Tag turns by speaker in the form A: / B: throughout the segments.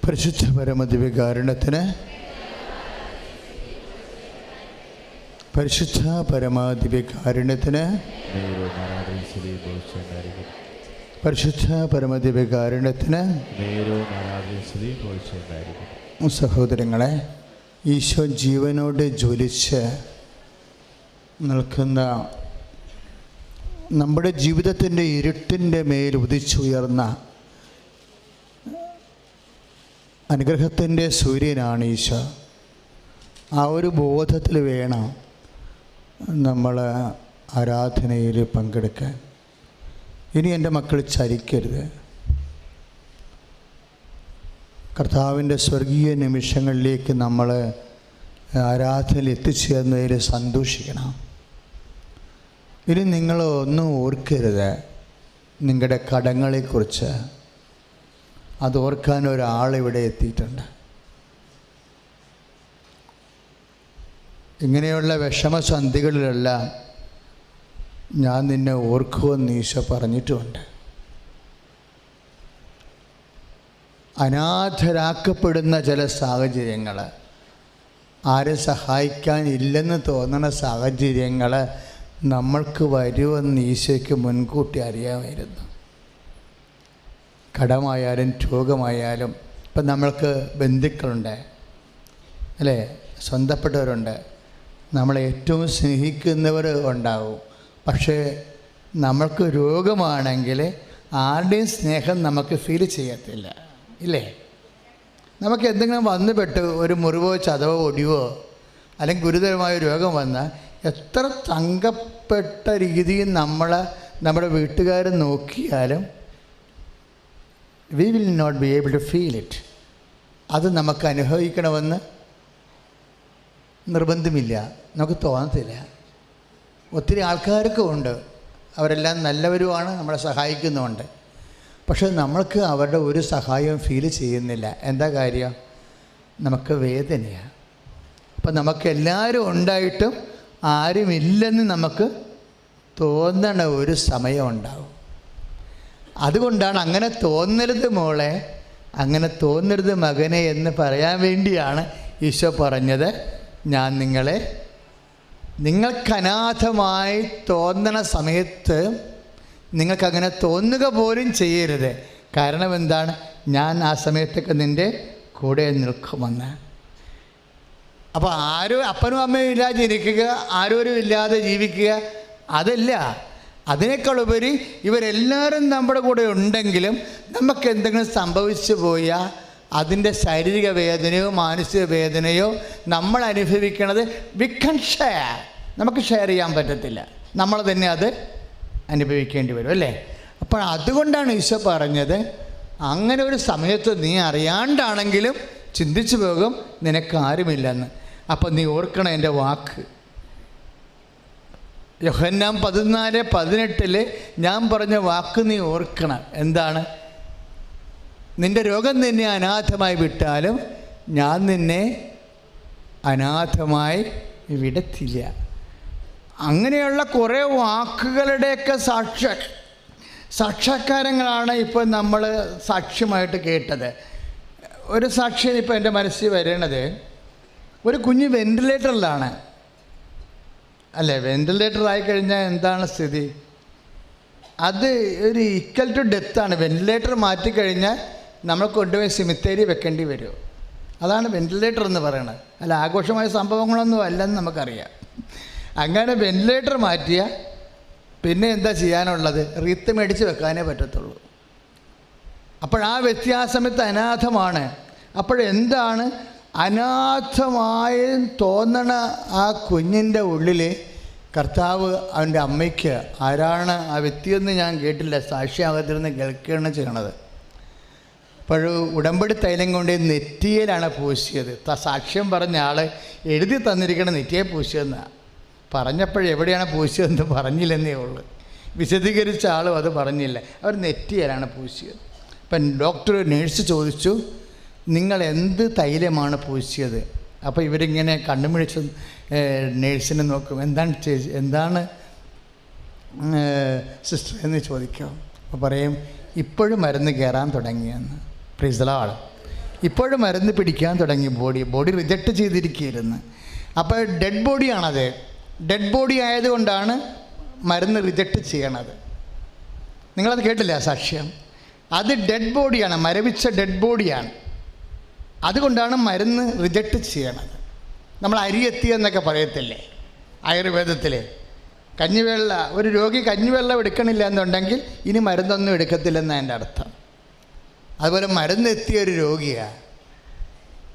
A: പരിശുദ്ധ പരമദിവ്യകാരുണ്യത്തിന് പരിശുദ്ധ പരമദിവ്യകാരുണ്യത്തിന് പരിശുദ്ധ പരമദിവ്യകാരുണ്യത്തിന് സഹോദരങ്ങളെ, ഈശോ ജീവനോട് ജ്വലിച്ച് നിൽക്കുന്ന നമ്മുടെ ജീവിതത്തിൻ്റെ ഇരുട്ടിൻ്റെ മേൽ ഉദിച്ചുയർന്ന അനുഗ്രഹത്തിൻ്റെ സൂര്യനാണ് ഈശോ. ആ ഒരു ബോധത്തിൽ വേണം നമ്മൾ ആരാധനയിൽ പങ്കെടുക്കാൻ. ഇനി എൻ്റെ മക്കൾ ചലിക്കരുത്. കർത്താവിൻ്റെ സ്വർഗീയ നിമിഷങ്ങളിലേക്ക് നമ്മൾ ആരാധനയിൽ എത്തിച്ചേർന്നതിൽ സന്തോഷിക്കണം. ഇനി നിങ്ങൾ ഒന്നും ഓർക്കരുത് നിങ്ങളുടെ കടങ്ങളെക്കുറിച്ച്. അത് ഓർക്കാൻ ഒരാളിവിടെ എത്തിയിട്ടുണ്ട്. ഇങ്ങനെയുള്ള വിഷമസന്ധികളിലെല്ലാം ഞാൻ നിന്നെ ഓർക്കുമെന്ന് ഈശോ പറഞ്ഞിട്ടുമുണ്ട്. അനാഥരാക്കപ്പെടുന്ന ചില സാഹചര്യങ്ങൾ, ആരെ സഹായിക്കാൻ ഇല്ലെന്ന് തോന്നുന്ന സാഹചര്യങ്ങൾ നമ്മൾക്ക് വരുമെന്ന് ഈശോയ്ക്ക് മുൻകൂട്ടി അറിയാമായിരുന്നു. കടമായാലും രോഗമായാലും. ഇപ്പം നമ്മൾക്ക് ബന്ധുക്കളുണ്ട്, അല്ലേ, സ്വന്തപ്പെട്ടവരുണ്ട്, നമ്മളെ ഏറ്റവും സ്നേഹിക്കുന്നവർ ഉണ്ടാവും. പക്ഷേ നമ്മൾക്ക് രോഗമാണെങ്കിൽ ആരുടെയും സ്നേഹം നമുക്ക് ഫീൽ ചെയ്യത്തില്ല, ഇല്ലേ? നമുക്ക് എന്തെങ്കിലും വന്നുപെട്ട് ഒരു മുറിവോ ചതവോ ഒടിവോ അല്ലെങ്കിൽ ഗുരുതരമായ രോഗം വന്നാൽ എത്ര തങ്കപ്പെട്ട രീതിയിൽ നമ്മുടെ വീട്ടുകാർ നോക്കിയാലും we will not be able to feel it. അത് നമുക്ക് അനുഭവിക്കണമെന്ന് നിർബന്ധമില്ല, നമുക്ക് തോന്നത്തില്ല. ഒത്തിരി ആൾക്കാർക്കും ഉണ്ട്, അവരെല്ലാം നല്ലവരുമാണ്, നമ്മളെ സഹായിക്കുന്നുമുണ്ട്. പക്ഷെ നമ്മൾക്ക് അവരുടെ ഒരു സഹായവും ഫീൽ ചെയ്യുന്നില്ല. എന്താ കാര്യം? നമുക്ക് വേദനയാണ്. അപ്പം നമുക്ക് എല്ലാവരും ഉണ്ടായിട്ടും ആരുമില്ലെന്ന് നമുക്ക് തോന്നണ ഒരു സമയം ഉണ്ടാവും. അതുകൊണ്ടാണ് അങ്ങനെ തോന്നരുത് മോളെ, അങ്ങനെ തോന്നരുത് മകനെ എന്ന് പറയാൻ വേണ്ടിയാണ് ഈശോ പറഞ്ഞത്, ഞാൻ നിങ്ങൾക്ക് അനാഥമായി തോന്നണ സമയത്ത് നിങ്ങൾക്കങ്ങനെ തോന്നുക പോലും ചെയ്യരുത്. കാരണം എന്താണ്? ഞാൻ ആ സമയത്തൊക്കെ നിൻ്റെ കൂടെ നിൽക്കുമെന്ന്. അപ്പോൾ അപ്പനും അമ്മയും ഇല്ലാതെ ജനിക്കുക, ആരോരും ഇല്ലാതെ ജീവിക്കുക, അതല്ല. അതിനേക്കാളുപരി ഇവരെല്ലാവരും നമ്മുടെ കൂടെ ഉണ്ടെങ്കിലും നമുക്ക് എന്തെങ്കിലും സംഭവിച്ചു പോയാൽ അതിൻ്റെ ശാരീരിക വേദനയോ മാനസിക വേദനയോ നമ്മൾ അനുഭവിക്കണത് വി കൺ ഷെയർ, നമുക്ക് ഷെയർ ചെയ്യാൻ പറ്റത്തില്ല, നമ്മൾ തന്നെ അത് അനുഭവിക്കേണ്ടി വരും, അല്ലേ? അപ്പോൾ അതുകൊണ്ടാണ് ഈശോ പറഞ്ഞത്, അങ്ങനെ ഒരു സമയത്ത് നീ അറിയാണ്ടാണെങ്കിലും ചിന്തിച്ചു പോകും നിനക്കാരുമില്ലെന്ന്. അപ്പം നീ ഓർക്കണം എൻ്റെ വാക്ക്. യോഹന്നാൻ 14:18 ഞാൻ പറഞ്ഞ വാക്ക് നീ ഓർക്കണം. എന്താണ്? നിൻ്റെ രോഗം നിന്നെ അനാഥമായി വിട്ടാലും ഞാൻ നിന്നെ അനാഥമായി വിടത്തില്ല. അങ്ങനെയുള്ള കുറേ വാക്കുകളുടെയൊക്കെ സാക്ഷാത്കാരങ്ങളാണ് ഇപ്പോൾ നമ്മൾ സാക്ഷ്യമായിട്ട് കേട്ടത്. ഒരു സാക്ഷ്യം ഇപ്പോൾ എൻ്റെ മനസ്സിൽ വരണത്, ഒരു കുഞ്ഞ് വെൻറ്റിലേറ്ററിലാണ്, അല്ലേ? വെൻറ്റിലേറ്റർ ആയിക്കഴിഞ്ഞാൽ എന്താണ് സ്ഥിതി? അത് ഒരു ഈക്വൽ ടു ഡെത്താണ്. വെൻറ്റിലേറ്റർ മാറ്റിക്കഴിഞ്ഞാൽ നമ്മൾ കൊണ്ടുപോയി സിമിത്തേരി വെക്കേണ്ടി വരും. അതാണ് വെൻറ്റിലേറ്റർ എന്ന് പറയുന്നത്. അല്ല, ആഘോഷമായ സംഭവങ്ങളൊന്നും അല്ലെന്ന് നമുക്കറിയാം. അങ്ങനെ വെൻറ്റിലേറ്റർ മാറ്റിയ പിന്നെ എന്താ ചെയ്യാനുള്ളത്? റീത്ത് മേടിച്ച് വെക്കാനേ പറ്റത്തുള്ളൂ. അപ്പോഴാ വ്യത്യാസമത്ത് അനാഥമാണ്. അപ്പോഴെന്താണ് അനാഥമായി തോന്നണ ആ കുഞ്ഞിൻ്റെ ഉള്ളിൽ കർത്താവ് അവൻ്റെ അമ്മയ്ക്ക് ആരാണ് ആ വ്യക്തിയെന്ന് ഞാൻ കേട്ടില്ല, സാക്ഷിയാകത്തിരുന്ന് കേൾക്കുകയാണ് ചെയ്യണത്. അപ്പോഴും ഉടമ്പടി തൈലം കൊണ്ട് നെറ്റിയിലാണ് പൂശിയത്. സാക്ഷ്യം പറഞ്ഞ ആൾ എഴുതി തന്നിരിക്കണ നെറ്റിയെ പൂശിയെന്നാണ് പറഞ്ഞപ്പോഴെവിടെയാണ് പൂശിയതെന്ന് പറഞ്ഞില്ലെന്നേ ഉള്ളൂ. വിശദീകരിച്ച ആളും അത് പറഞ്ഞില്ല. അവർ നെറ്റിയിലാണ് പൂശിയത്. അപ്പം ഡോക്ടർ നേഴ്സ് ചോദിച്ചു, നിങ്ങൾ എന്ത് തൈലമാണ് പൂശിയത്? അപ്പോൾ ഇവരിങ്ങനെ കണ്ണുമിഴിച്ച് നേഴ്സിനെ നോക്കും. എന്താണ് സിസ്റ്റർ എന്ന് ചോദിക്കും. അപ്പോൾ പറയും, ഇപ്പോഴും മരുന്ന് കയറാൻ തുടങ്ങിയെന്ന്. Praise the lord. ഇപ്പോഴും മരുന്ന് പിടിക്കാൻ തുടങ്ങി. ബോഡി റിജക്റ്റ് ചെയ്തിരിക്കുകയായിരുന്നു. അപ്പോൾ ഡെഡ് ബോഡിയാണത്. ഡെഡ് ബോഡി ആയതുകൊണ്ടാണ് മരുന്ന് റിജക്റ്റ് ചെയ്യണത്. നിങ്ങളത് കേട്ടില്ല സാക്ഷ്യം? അത് ഡെഡ് ബോഡിയാണ്, മരവിച്ച ഡെഡ് ബോഡിയാണ്. അതുകൊണ്ടാണ് മരുന്ന് റിജക്റ്റ് ചെയ്യണത്. നമ്മൾ അരിയെത്തി എന്നൊക്കെ പറയത്തില്ലേ ആയുർവേദത്തിൽ? കഞ്ഞിവെള്ളം, ഒരു രോഗി കഞ്ഞിവെള്ളം എടുക്കണില്ല എന്നുണ്ടെങ്കിൽ ഇനി മരുന്നൊന്നും എടുക്കത്തില്ലെന്നാണ് എൻ്റെ അർത്ഥം. അതുപോലെ മരുന്നെത്തിയ ഒരു രോഗിയാണ്.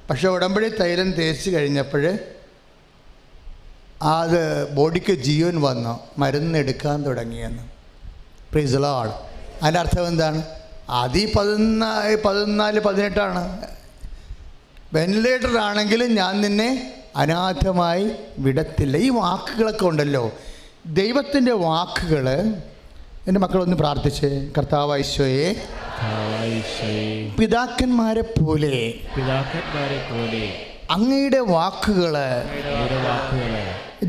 A: പക്ഷെ ഉടമ്പടി തൈലം തേച്ച് കഴിഞ്ഞപ്പോൾ അത് ബോഡിക്ക് ജീവൻ വന്നു, മരുന്ന് എടുക്കാൻ തുടങ്ങിയെന്ന്. Praise the Lord. അതിൻ്റെ അർത്ഥം എന്താണ്? അത് 14, 18 വെന്റിലേറ്ററിലാണെങ്കിലും ഞാൻ നിന്നെ അനാഥമായി വിടത്തില്ല. ഈ വാക്കുകളൊക്കെ ഉണ്ടല്ലോ, ദൈവത്തിൻ്റെ വാക്കുകൾ. എൻ്റെ മക്കളൊന്ന് പ്രാർത്ഥിച്ച്, കർത്താവായ ഈശോയെ, പിതാക്കന്മാരെ പോലെ അങ്ങയുടെ വാക്കുകൾ,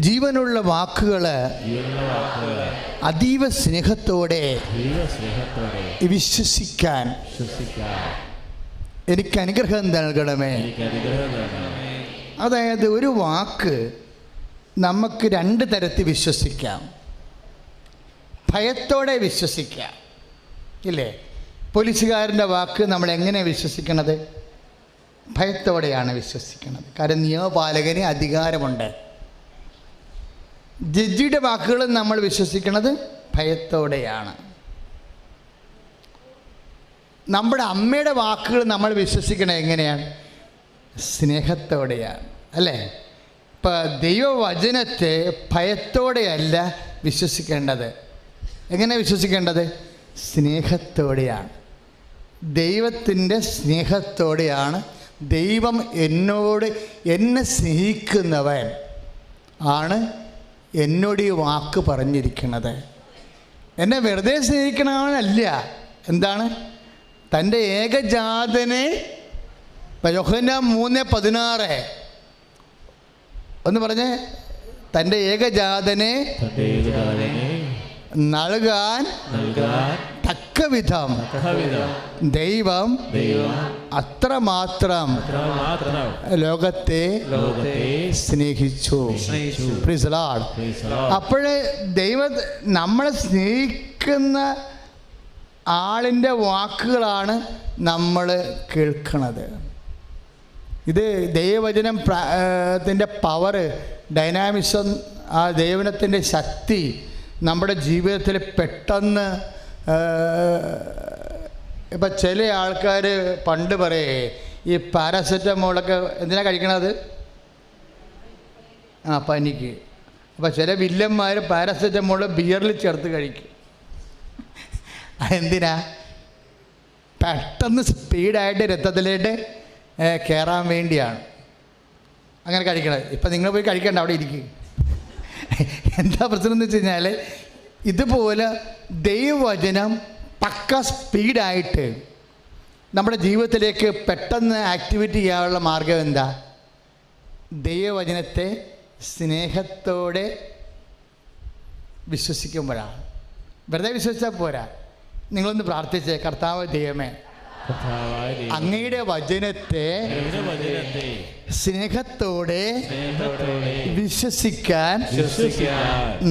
A: ജീവനുള്ള വാക്കുകൾ അതീവ സ്നേഹത്തോടെ വിശ്വസിക്കാൻ എനിക്ക് അനുഗ്രഹം നൽകണമേ. അതായത് ഒരു വാക്ക് നമുക്ക് 2 തരത്തിൽ വിശ്വസിക്കാം. ഭയത്തോടെ വിശ്വസിക്കാം, ഇല്ലേ? പോലീസുകാരൻ്റെ വാക്ക് നമ്മൾ എങ്ങനെ വിശ്വസിക്കണത്? ഭയത്തോടെയാണ് വിശ്വസിക്കുന്നത്. കാരണം നിയമപാലകന് അധികാരമുണ്ട്. ജഡ്ജിയുടെ വാക്കുകൾ നമ്മൾ വിശ്വസിക്കുന്നത് ഭയത്തോടെയാണ്. നമ്മുടെ അമ്മയുടെ വാക്കുകൾ നമ്മൾ വിശ്വസിക്കണത് എങ്ങനെയാണ്? സ്നേഹത്തോടെയാണ്, അല്ലേ? ഇപ്പം ദൈവവചനത്തെ ഭയത്തോടെയല്ല വിശ്വസിക്കേണ്ടത്. എങ്ങനെ വിശ്വസിക്കേണ്ടത്? സ്നേഹത്തോടെയാണ്. ദൈവത്തിൻ്റെ സ്നേഹത്തോടെയാണ്. ദൈവം എന്നെ സ്നേഹിക്കുന്നവൻ ആണ് എന്നോട് ഈ വാക്ക് പറഞ്ഞിരിക്കുന്നത്. എന്നെ വെറുതെ സ്നേഹിക്കണവനല്ല. എന്താണ്? തൻ്റെ ഏകജാതനെ, യോഹന്നാൻ 3:16 ഒന്ന് പറഞ്ഞേ, തൻ്റെ ഏകജാതനെ നൽകാൻ തക്കവിധം ദൈവം അത്രമാത്രം ലോകത്തെ സ്നേഹിച്ചു. Price the Lord. അപ്പോഴേ നമ്മളെ സ്നേഹിക്കുന്ന ആളിൻ്റെ വാക്കുകളാണ് നമ്മൾ കേൾക്കുന്നത്. ഇത് ദൈവവചനം ത്തിൻ്റെ പവർ, ഡൈനാമിസം, ആ ദൈവത്തിൻ്റെ ശക്തി നമ്മുടെ ജീവിതത്തിൽ പെട്ടെന്ന്. ഇപ്പം ചില ആൾക്കാർ പണ്ട് പറയേ, ഈ പാരാസെറ്റമോളൊക്കെ എന്തിനാണ് കഴിക്കണത്? പനിക്ക്. അപ്പോൾ ചില വില്ലന്മാർ പാരാസെറ്റമോൾ ബിയറിൽ ചേർത്ത് കഴിക്കും. അതെന്തിനാ? പെട്ടെന്ന് സ്പീഡായിട്ട് രക്തത്തിലേക്ക് കയറാൻ വേണ്ടിയാണ് അങ്ങനെ കഴിക്കണത്. ഇപ്പം നിങ്ങൾ പോയി കഴിക്കണ്ട, അവിടെ ഇരിക്കും. എന്താ പ്രശ്നം എന്ന് വെച്ച് കഴിഞ്ഞാൽ, ഇതുപോലെ ദൈവവചനം പക്ക സ്പീഡായിട്ട് നമ്മുടെ ജീവിതത്തിലേക്ക് പെട്ടെന്ന് ആക്ടിവേറ്റ് ചെയ്യാനുള്ള മാർഗം എന്താ? ദൈവവചനത്തെ സ്നേഹത്തോടെ വിശ്വസിക്കുമ്പോഴാണ്. വെറുതെ വിശ്വസിച്ചാൽ പോരാ. നിങ്ങളൊന്ന് പ്രാർത്ഥിച്ചേ, കർത്താവ് ദൈവമേ, അങ്ങയുടെ വചനത്തെ സ്നേഹത്തോടെ വിശ്വസിക്കാൻ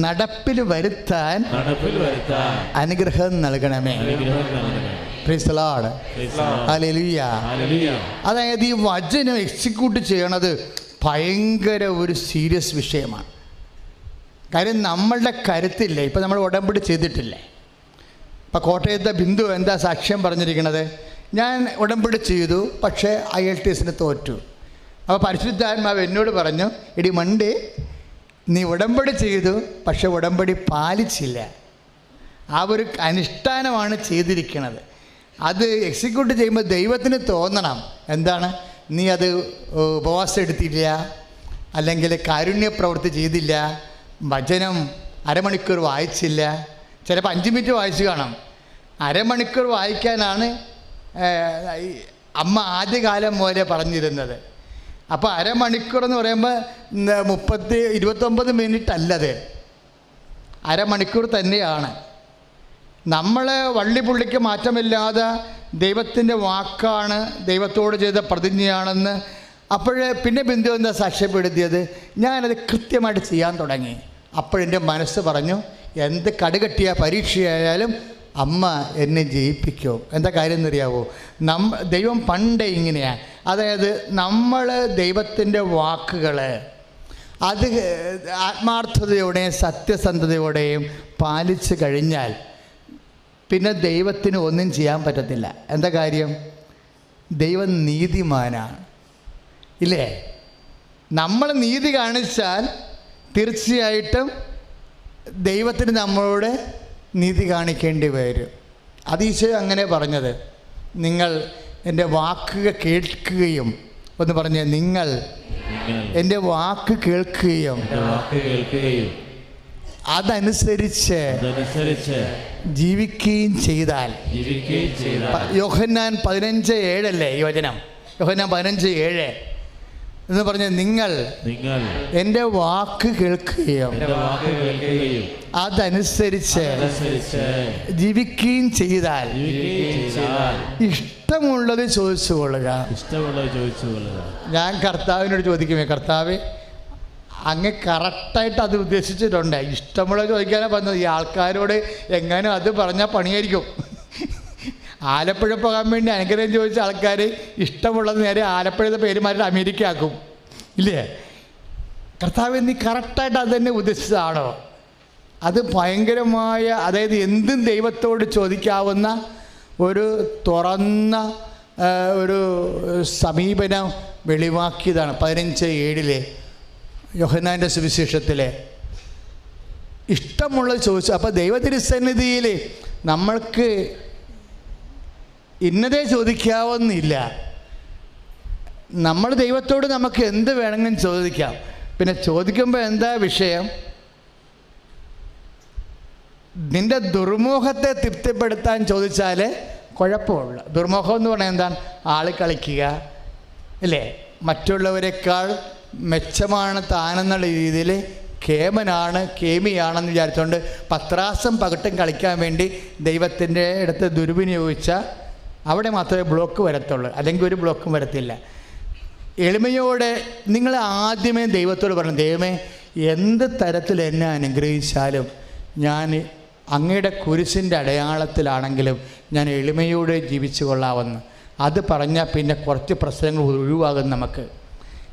A: നടപ്പിൽ വരുത്താൻ അനുഗ്രഹം നൽകണമേ. Price the lord. ഹല്ലേലൂയ. അതായത് ഈ വചനം എക്സിക്യൂട്ട് ചെയ്യണത് ഭയങ്കര ഒരു സീരിയസ് വിഷയമാണ്. കാര്യം നമ്മളുടെ കരുത്തില്ലേ. ഇപ്പം നമ്മൾ ഉടമ്പടി ചെയ്തിട്ടില്ലേ? ഇപ്പം കോട്ടയത്തെ ബിന്ദു എന്താ സാക്ഷ്യം പറഞ്ഞിരിക്കുന്നത്? ഞാൻ ഉടമ്പടി ചെയ്തു, പക്ഷേ IELTS തോറ്റു. അപ്പോൾ പരിശുദ്ധാത്മാവ് എന്നോട് പറഞ്ഞു, എടി മണ്ടേ, നീ ഉടമ്പടി ചെയ്തു, പക്ഷെ ഉടമ്പടി പാലിച്ചില്ല. ആ ഒരു അനുഷ്ഠാനമാണ് ചെയ്തിരിക്കുന്നത്. അത് എക്സിക്യൂട്ട് ചെയ്യുമ്പോൾ ദൈവത്തിന് തോന്നണം, എന്താണ്? നീ അത് ഉപവാസം എടുത്തില്ല, അല്ലെങ്കിൽ കാരുണ്യ പ്രവൃത്തി ചെയ്തില്ല, വചനം അരമണിക്കൂർ വായിച്ചില്ല, ചിലപ്പോൾ 5 മിനിറ്റ് വായിച്ചു കാണാം. അരമണിക്കൂർ വായിക്കാനാണ് അമ്മ ആദ്യകാലം പോലെ പറഞ്ഞിരുന്നത്. അപ്പോൾ അരമണിക്കൂർ എന്ന് പറയുമ്പോൾ 29 മിനിറ്റ് അല്ലത്, അരമണിക്കൂർ തന്നെയാണ്. നമ്മൾ വള്ളിപുള്ളിക്ക് മാറ്റമില്ലാതെ ദൈവത്തിൻ്റെ വാക്കാണ്, ദൈവത്തോട് ചെയ്ത പ്രതിജ്ഞയാണെന്ന്. അപ്പോഴേ പിന്നെ ബിന്ദു എന്താ സാക്ഷ്യപ്പെടുത്തിയത്? ഞാനത് കൃത്യമായിട്ട് ചെയ്യാൻ തുടങ്ങി. അപ്പോഴെൻ്റെ മനസ്സ് പറഞ്ഞു, എന്ത് കടുകട്ടിയ പരീക്ഷയായാലും അമ്മ എന്നെ ജയിപ്പിക്കും. എന്താ കാര്യം എന്നറിയാവോ? ദൈവം പണ്ടേ ഇങ്ങനെയാണ്. അതായത് നമ്മൾ ദൈവത്തിൻ്റെ വാക്കുകൾ അത് ആത്മാർത്ഥതയോടെയും സത്യസന്ധതയോടെയും പാലിച്ചു കഴിഞ്ഞാൽ പിന്നെ ദൈവത്തിന് ഒന്നും ചെയ്യാൻ പറ്റത്തില്ല. എന്താ കാര്യം? ദൈവം നീതിമാനാണ്, ഇല്ലേ? നമ്മൾ നീതി കാണിച്ചാൽ തീർച്ചയായിട്ടും ദൈവത്തിന് നമ്മളോട് നീതി കാണിക്കേണ്ടി വരും. അത് ഈശോ അങ്ങനെ പറഞ്ഞത്. നിങ്ങൾ എൻ്റെ വാക്കുകൾ കേൾക്കുകയും, ഒന്ന് പറഞ്ഞേ, നിങ്ങൾ എൻ്റെ വാക്ക് കേൾക്കുകയും അതനുസരിച്ച് ജീവിക്കുകയും ചെയ്താൽ. യോഹന്നാൻ 15:7 അല്ലേ ഈ വചനം? യോഹന്നാൻ 15:7 എന്ന് പറഞ്ഞ നിങ്ങൾ എൻ്റെ വാക്ക് കേൾക്കുകയും അതനുസരിച്ച് ജീവിക്കുകയും ചെയ്താൽ ഇഷ്ടമുള്ളത് ചോദിച്ചു കൊള്ളുക. ഞാൻ കർത്താവിനോട് ചോദിക്കുമേ, കർത്താവ് അങ്ങ് കറക്റ്റായിട്ട് അത് ഉദ്ദേശിച്ചിട്ടുണ്ട്. ഇഷ്ടമുള്ളത് ചോദിക്കാനാണ് പറഞ്ഞത്. ഈ ആൾക്കാരോട് എങ്ങനെയും അത് പറഞ്ഞാൽ പണിയായിരിക്കും. ആലപ്പുഴ പോകാൻ വേണ്ടി അനുഗ്രഹം ചോദിച്ച ആൾക്കാർ ഇഷ്ടമുള്ളത് നേരെ ആലപ്പുഴത്തെ പേര് മാറ്റി അമേരിക്ക ആക്കും, ഇല്ലേ? കർത്താവ് നീ കറക്റ്റായിട്ട് അത് തന്നെ ഉദ്ദേശിച്ചതാണോ? അത് ഭയങ്കരമായ, അതായത് എന്തും ദൈവത്തോട് ചോദിക്കാവുന്ന ഒരു തുറന്ന ഒരു സമീപനം വെളിവാക്കിയതാണ് 15:7 യോഹന്നാൻ്റെ സുവിശേഷത്തിലെ. ഇഷ്ടമുള്ളത് ചോദിച്ചു. അപ്പോൾ ദൈവതിരുസന്നിധിയിൽ നമ്മൾക്ക് ഇന്നതേ ചോദിക്കാവുന്നില്ല. നമ്മൾ ദൈവത്തോട് നമുക്ക് എന്ത് വേണമെങ്കിലും ചോദിക്കാം. പിന്നെ ചോദിക്കുമ്പോൾ എന്താ വിഷയം? നിൻ്റെ ദുർമോഹത്തെ തൃപ്തിപ്പെടുത്താൻ ചോദിച്ചാൽ കുഴപ്പമുള്ള. ദുർമോഹം എന്ന് പറഞ്ഞാൽ എന്താണ്? ആൾ കളിക്കുക, അല്ലേ? മറ്റുള്ളവരെക്കാൾ മെച്ചമാണ് താനെന്നുള്ള രീതിയിൽ കേമനാണ്, കേമിയാണെന്ന് വിചാരിച്ചുകൊണ്ട് പത്രാസം പകട്ടും കളിക്കാൻ വേണ്ടി ദൈവത്തിൻ്റെ അടുത്ത് ദുർവിനിയോഗിച്ച അവിടെ മാത്രമേ ബ്ലോക്ക് വരത്തുള്ളൂ, അല്ലെങ്കിൽ ഒരു ബ്ലോക്കും വരത്തില്ല. എളിമയോടെ നിങ്ങൾ ആദ്യമേ ദൈവത്തോട് പറഞ്ഞു, ദൈവമേ എന്ത് തരത്തിൽ എന്നെ അനുഗ്രഹിച്ചാലും ഞാൻ അങ്ങയുടെ കുരിശിൻ്റെ അടയാളത്തിലാണെങ്കിലും ഞാൻ എളിമയോടെ ജീവിച്ചു കൊള്ളാമെന്ന്. അത് പറഞ്ഞാൽ പിന്നെ കുറച്ച് പ്രശ്നങ്ങൾ ഒഴിവാകും നമുക്ക്.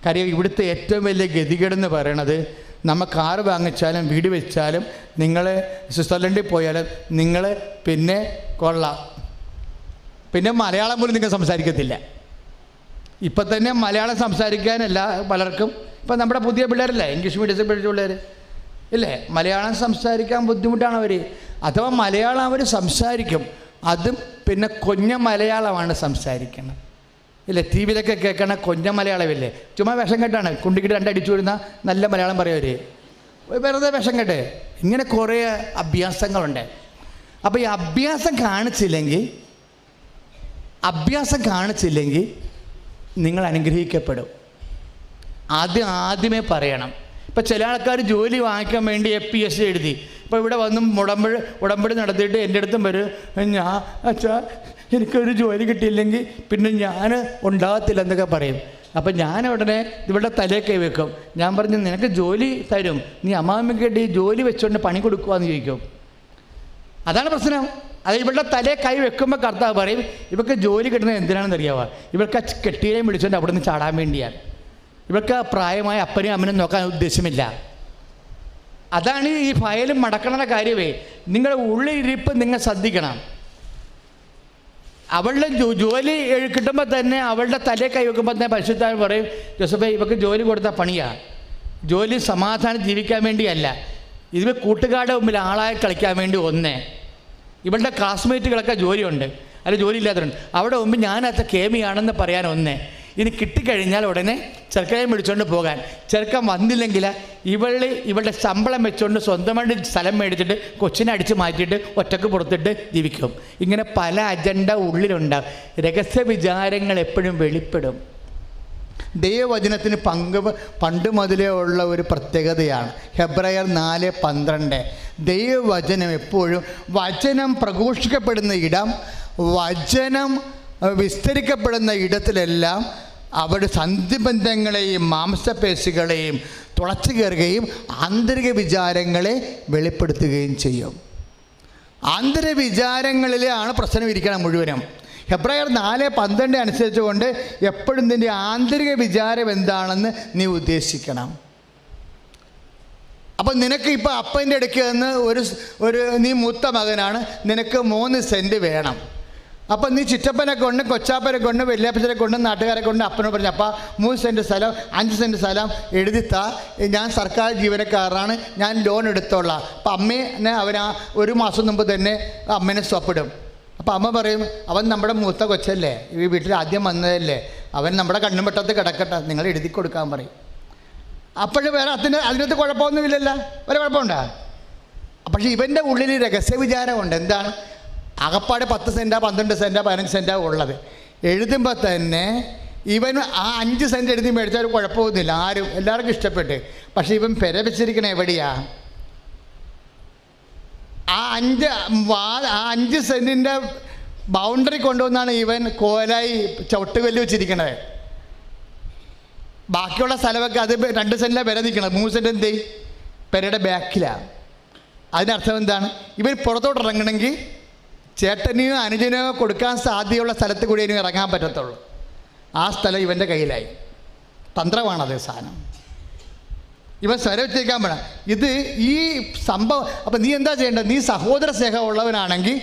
A: കാര്യം ഇവിടുത്തെ ഏറ്റവും വലിയ ഗതികേടെന്ന് പറയണത്, നമുക്ക് കാറ് വാങ്ങിച്ചാലും വീട് വെച്ചാലും നിങ്ങൾ സ്വിറ്റ്സർലൻഡിൽ പോയാലും നിങ്ങൾ പിന്നെ കൊള്ളാം, പിന്നെ മലയാളം പോലും നിങ്ങൾ സംസാരിക്കത്തില്ല. ഇപ്പം തന്നെ മലയാളം സംസാരിക്കാനല്ല പലർക്കും. ഇപ്പം നമ്മുടെ പുതിയ പിള്ളേരല്ലേ, ഇംഗ്ലീഷ് മീഡിയത്തിൽ പഠിച്ച പിള്ളേർ ഇല്ലേ, മലയാളം സംസാരിക്കാൻ ബുദ്ധിമുട്ടാണ് അവർ. അഥവാ മലയാളം അവർ സംസാരിക്കും, അതും പിന്നെ കൊഞ്ഞ മലയാളമാണ് സംസാരിക്കുന്നത്, ഇല്ലേ? ടി വിയിലൊക്കെ കേൾക്കണ കൊഞ്ഞ മലയാളമില്ലേ, ചുമ്മാ വിഷം കെട്ടാണ്, കുണ്ടിക്കിട്ട് രണ്ടടിച്ചു വരുന്ന നല്ല മലയാളം പറയവർ, വെറുതെ വിഷം കെട്ട്. ഇങ്ങനെ കുറേ അഭ്യാസങ്ങളുണ്ട്. അപ്പോൾ ഈ അഭ്യാസം കാണിച്ചില്ലെങ്കിൽ നിങ്ങൾ അനുഗ്രഹിക്കപ്പെടും. ആദ്യമേ പറയണം. ഇപ്പോൾ ചില ആൾക്കാർ ജോലി വാങ്ങിക്കാൻ വേണ്ടി APSC എഴുതി, ഇപ്പോൾ ഇവിടെ വന്നും ഉടമ്പടി നടത്തിയിട്ട് എൻ്റെ അടുത്തും വരും, അച്ഛാ എനിക്കൊരു ജോലി കിട്ടിയില്ലെങ്കിൽ പിന്നെ ഞാൻ ഉണ്ടാകത്തില്ല എന്നൊക്കെ പറയും. അപ്പം ഞാൻ ഉടനെ ഇവളുടെ തലയിൽ കൈ വെക്കും. ഞാൻ പറഞ്ഞു, നിനക്ക് ജോലി തരും, നീ അമ്മാമ്മയ്ക്ക് ജോലി വെച്ചുകൊണ്ട് പണി കൊടുക്കുവാന്ന് ചോദിക്കും. അതാണ് പ്രശ്നം. അത് ഇവളുടെ തലയിൽ കൈ വെക്കുമ്പോൾ കർത്താവ് പറയും, ഇവർക്ക് ജോലി കിട്ടുന്നത് എന്തിനാണെന്ന് അറിയാവുക? ഇവർക്ക് കെട്ടിയേയും വിളിച്ചുകൊണ്ട് അവിടെ നിന്ന് ചാടാൻ വേണ്ടിയാണ്. ഇവർക്ക് പ്രായമായ അപ്പനെയും അമ്മനും നോക്കാൻ ഉദ്ദേശമില്ല. അതാണ് ഈ ഫയലും മടക്കണ കാര്യമേ. നിങ്ങളുടെ ഉള്ളിലിരിപ്പ് നിങ്ങൾ ശ്രദ്ധിക്കണം. അവളുടെ ജോലി കിട്ടുമ്പോൾ തന്നെ അവളുടെ തലയിൽ കൈ വെക്കുമ്പോൾ തന്നെ പരിശുദ്ധാത്മാവ് പറയും, ജോസഫേ ഇവർക്ക് ജോലി കൊടുത്ത പണിയാണ്, ജോലി സമാധാനം ജീവിക്കാൻ വേണ്ടിയല്ല, ഇത് കൂട്ടുകാരുടെ മുമ്പിൽ ആളായി കളിക്കാൻ വേണ്ടി. ഇവളുടെ ക്ലാസ്മേറ്റുകളൊക്കെ ജോലിയുണ്ട്, അല്ല ജോലി ഇല്ലാത്തവരുണ്ട്, അവിടെ മുമ്പ് ഞാനത്ര കേമിയാണെന്ന് പറയാൻ. ഇനി കിട്ടിക്കഴിഞ്ഞാൽ ഉടനെ ചെറുക്കനെ വിളിച്ചുകൊണ്ട് പോകാൻ. ചെറുക്കൻ വന്നില്ലെങ്കിൽ ഇവളുടെ ശമ്പളം വെച്ചുകൊണ്ട് സ്വന്തമായിട്ട് സ്ഥലം മേടിച്ചിട്ട് കൊച്ചിനെ അടിച്ച് മാറ്റിയിട്ട് ഒറ്റക്ക് പുറത്തിട്ട് ജീവിക്കും. ഇങ്ങനെ പല അജണ്ട ഉള്ളിലുണ്ടാകും. രഹസ്യ വിചാരങ്ങൾ എപ്പോഴും വെളിപ്പെടും. ദൈവവചനത്തിന് പണ്ട് മുതലേ ഉള്ള ഒരു പ്രത്യേകതയാണ്. ഹെബ്രായർ 4:12. ദൈവവചനം എപ്പോഴും വചനം പ്രഘോഷിക്കപ്പെടുന്ന ഇടം, വചനം വിസ്തരിക്കപ്പെടുന്ന ഇടത്തിലെല്ലാം അവിടെ സന്ധിബന്ധങ്ങളെയും മാംസപേശികളെയും തുളച്ചു കയറുകയും ആന്തരിക വിചാരങ്ങളെ വെളിപ്പെടുത്തുകയും ചെയ്യും. ആന്തരിക വിചാരങ്ങളിലാണ് പ്രശ്നം ഇരിക്കണം മുഴുവനും. ഹെബ്രായർ 4:12 അനുസരിച്ചുകൊണ്ട് എപ്പോഴും നിൻ്റെ ആന്തരിക വിചാരം എന്താണെന്ന് നീ ഉദ്ദേശിക്കണം. അപ്പം നിനക്ക് ഇപ്പോൾ അപ്പൻ്റെ അടുക്ക് നിന്ന് ഒരു നീ മൂത്ത മകനാണ്, നിനക്ക് 3 സെൻറ്റ് വേണം. അപ്പം നീ ചിറ്റപ്പനെ കൊണ്ട്, കൊച്ചാപ്പനെ കൊണ്ട്, വല്യാപ്പച്ചനെ കൊണ്ട്, നാട്ടുകാരെ കൊണ്ട് അപ്പനോട് പറഞ്ഞു, അപ്പം 3 സെൻറ്റ് സ്ഥലം, 5 സെൻറ്റ് സ്ഥലം എഴുതിത്താ, ഞാൻ സർക്കാർ ജീവനക്കാരനാണ്, ഞാൻ ലോൺ എടുത്തോളാം. അപ്പം അമ്മേനെ അവൻ 1 മാസം മുമ്പ് തന്നെ അമ്മേനെ സ്റ്റോപ്പിടും. അപ്പം അമ്മ പറയും, അവൻ നമ്മുടെ മൂത്ത കൊച്ചല്ലേ, ഈ വീട്ടിൽ ആദ്യം വന്നതല്ലേ, അവൻ നമ്മുടെ കണ്ണും കിടക്കട്ടെ, നിങ്ങൾ എഴുതി കൊടുക്കാൻ പറയും. അപ്പോഴും വേറെ അതിനകത്ത് കുഴപ്പമൊന്നുമില്ലല്ലോ, വല്ല കുഴപ്പമുണ്ടോ? പക്ഷേ ഇവൻ്റെ ഉള്ളിൽ രഹസ്യ വിചാരമുണ്ട്. എന്താണ്? അകപ്പാട് 10 സെൻറ്റാ 12 സെൻറ്റാ 15 സെൻറ്റാ ഉള്ളത്. എഴുതുമ്പോൾ തന്നെ ഇവൻ ആ 5 സെൻറ്റ് എഴുതി മേടിച്ചാൽ ഒരു കുഴപ്പമൊന്നുമില്ല, എല്ലാവർക്കും ഇഷ്ടപ്പെട്ട്. പക്ഷേ ഇവൻ പെരവെച്ചിരിക്കണ എവിടെയാ? ആ 5 സെൻറ്റിൻ്റെ ബൗണ്ടറി കൊണ്ടുവന്നാണ് ഇവൻ കോലായി ചവിട്ടുകല്ല് വെച്ചിരിക്കണത്. ബാക്കിയുള്ള സ്ഥലമൊക്കെ അത് 2 സെൻറ്റിലാണ് പെര നിൽക്കണം, 3 സെൻറ്റ് എന്ത് പെരയുടെ ബാക്കിലാണ്. അതിനർത്ഥം എന്താണ്? ഇവൻ പുറത്തോട്ട് ഇറങ്ങണമെങ്കിൽ ചേട്ടനെയോ അനുജനെയോ കൊടുക്കാൻ സാധ്യതയുള്ള സ്ഥലത്ത് കൂടി ഇനി ഇറങ്ങാൻ പറ്റത്തുള്ളൂ. ആ സ്ഥലം ഇവൻ്റെ കയ്യിലായി. തന്ത്രമാണത് സാധനം. ഇവൻ സ്വരം വെച്ചേക്കാൻ വേണം. ഇത് ഈ സംഭവം. അപ്പം നീ എന്താ ചെയ്യേണ്ടത്? നീ സഹോദര സ്നേഹം ഉള്ളവനാണെങ്കിൽ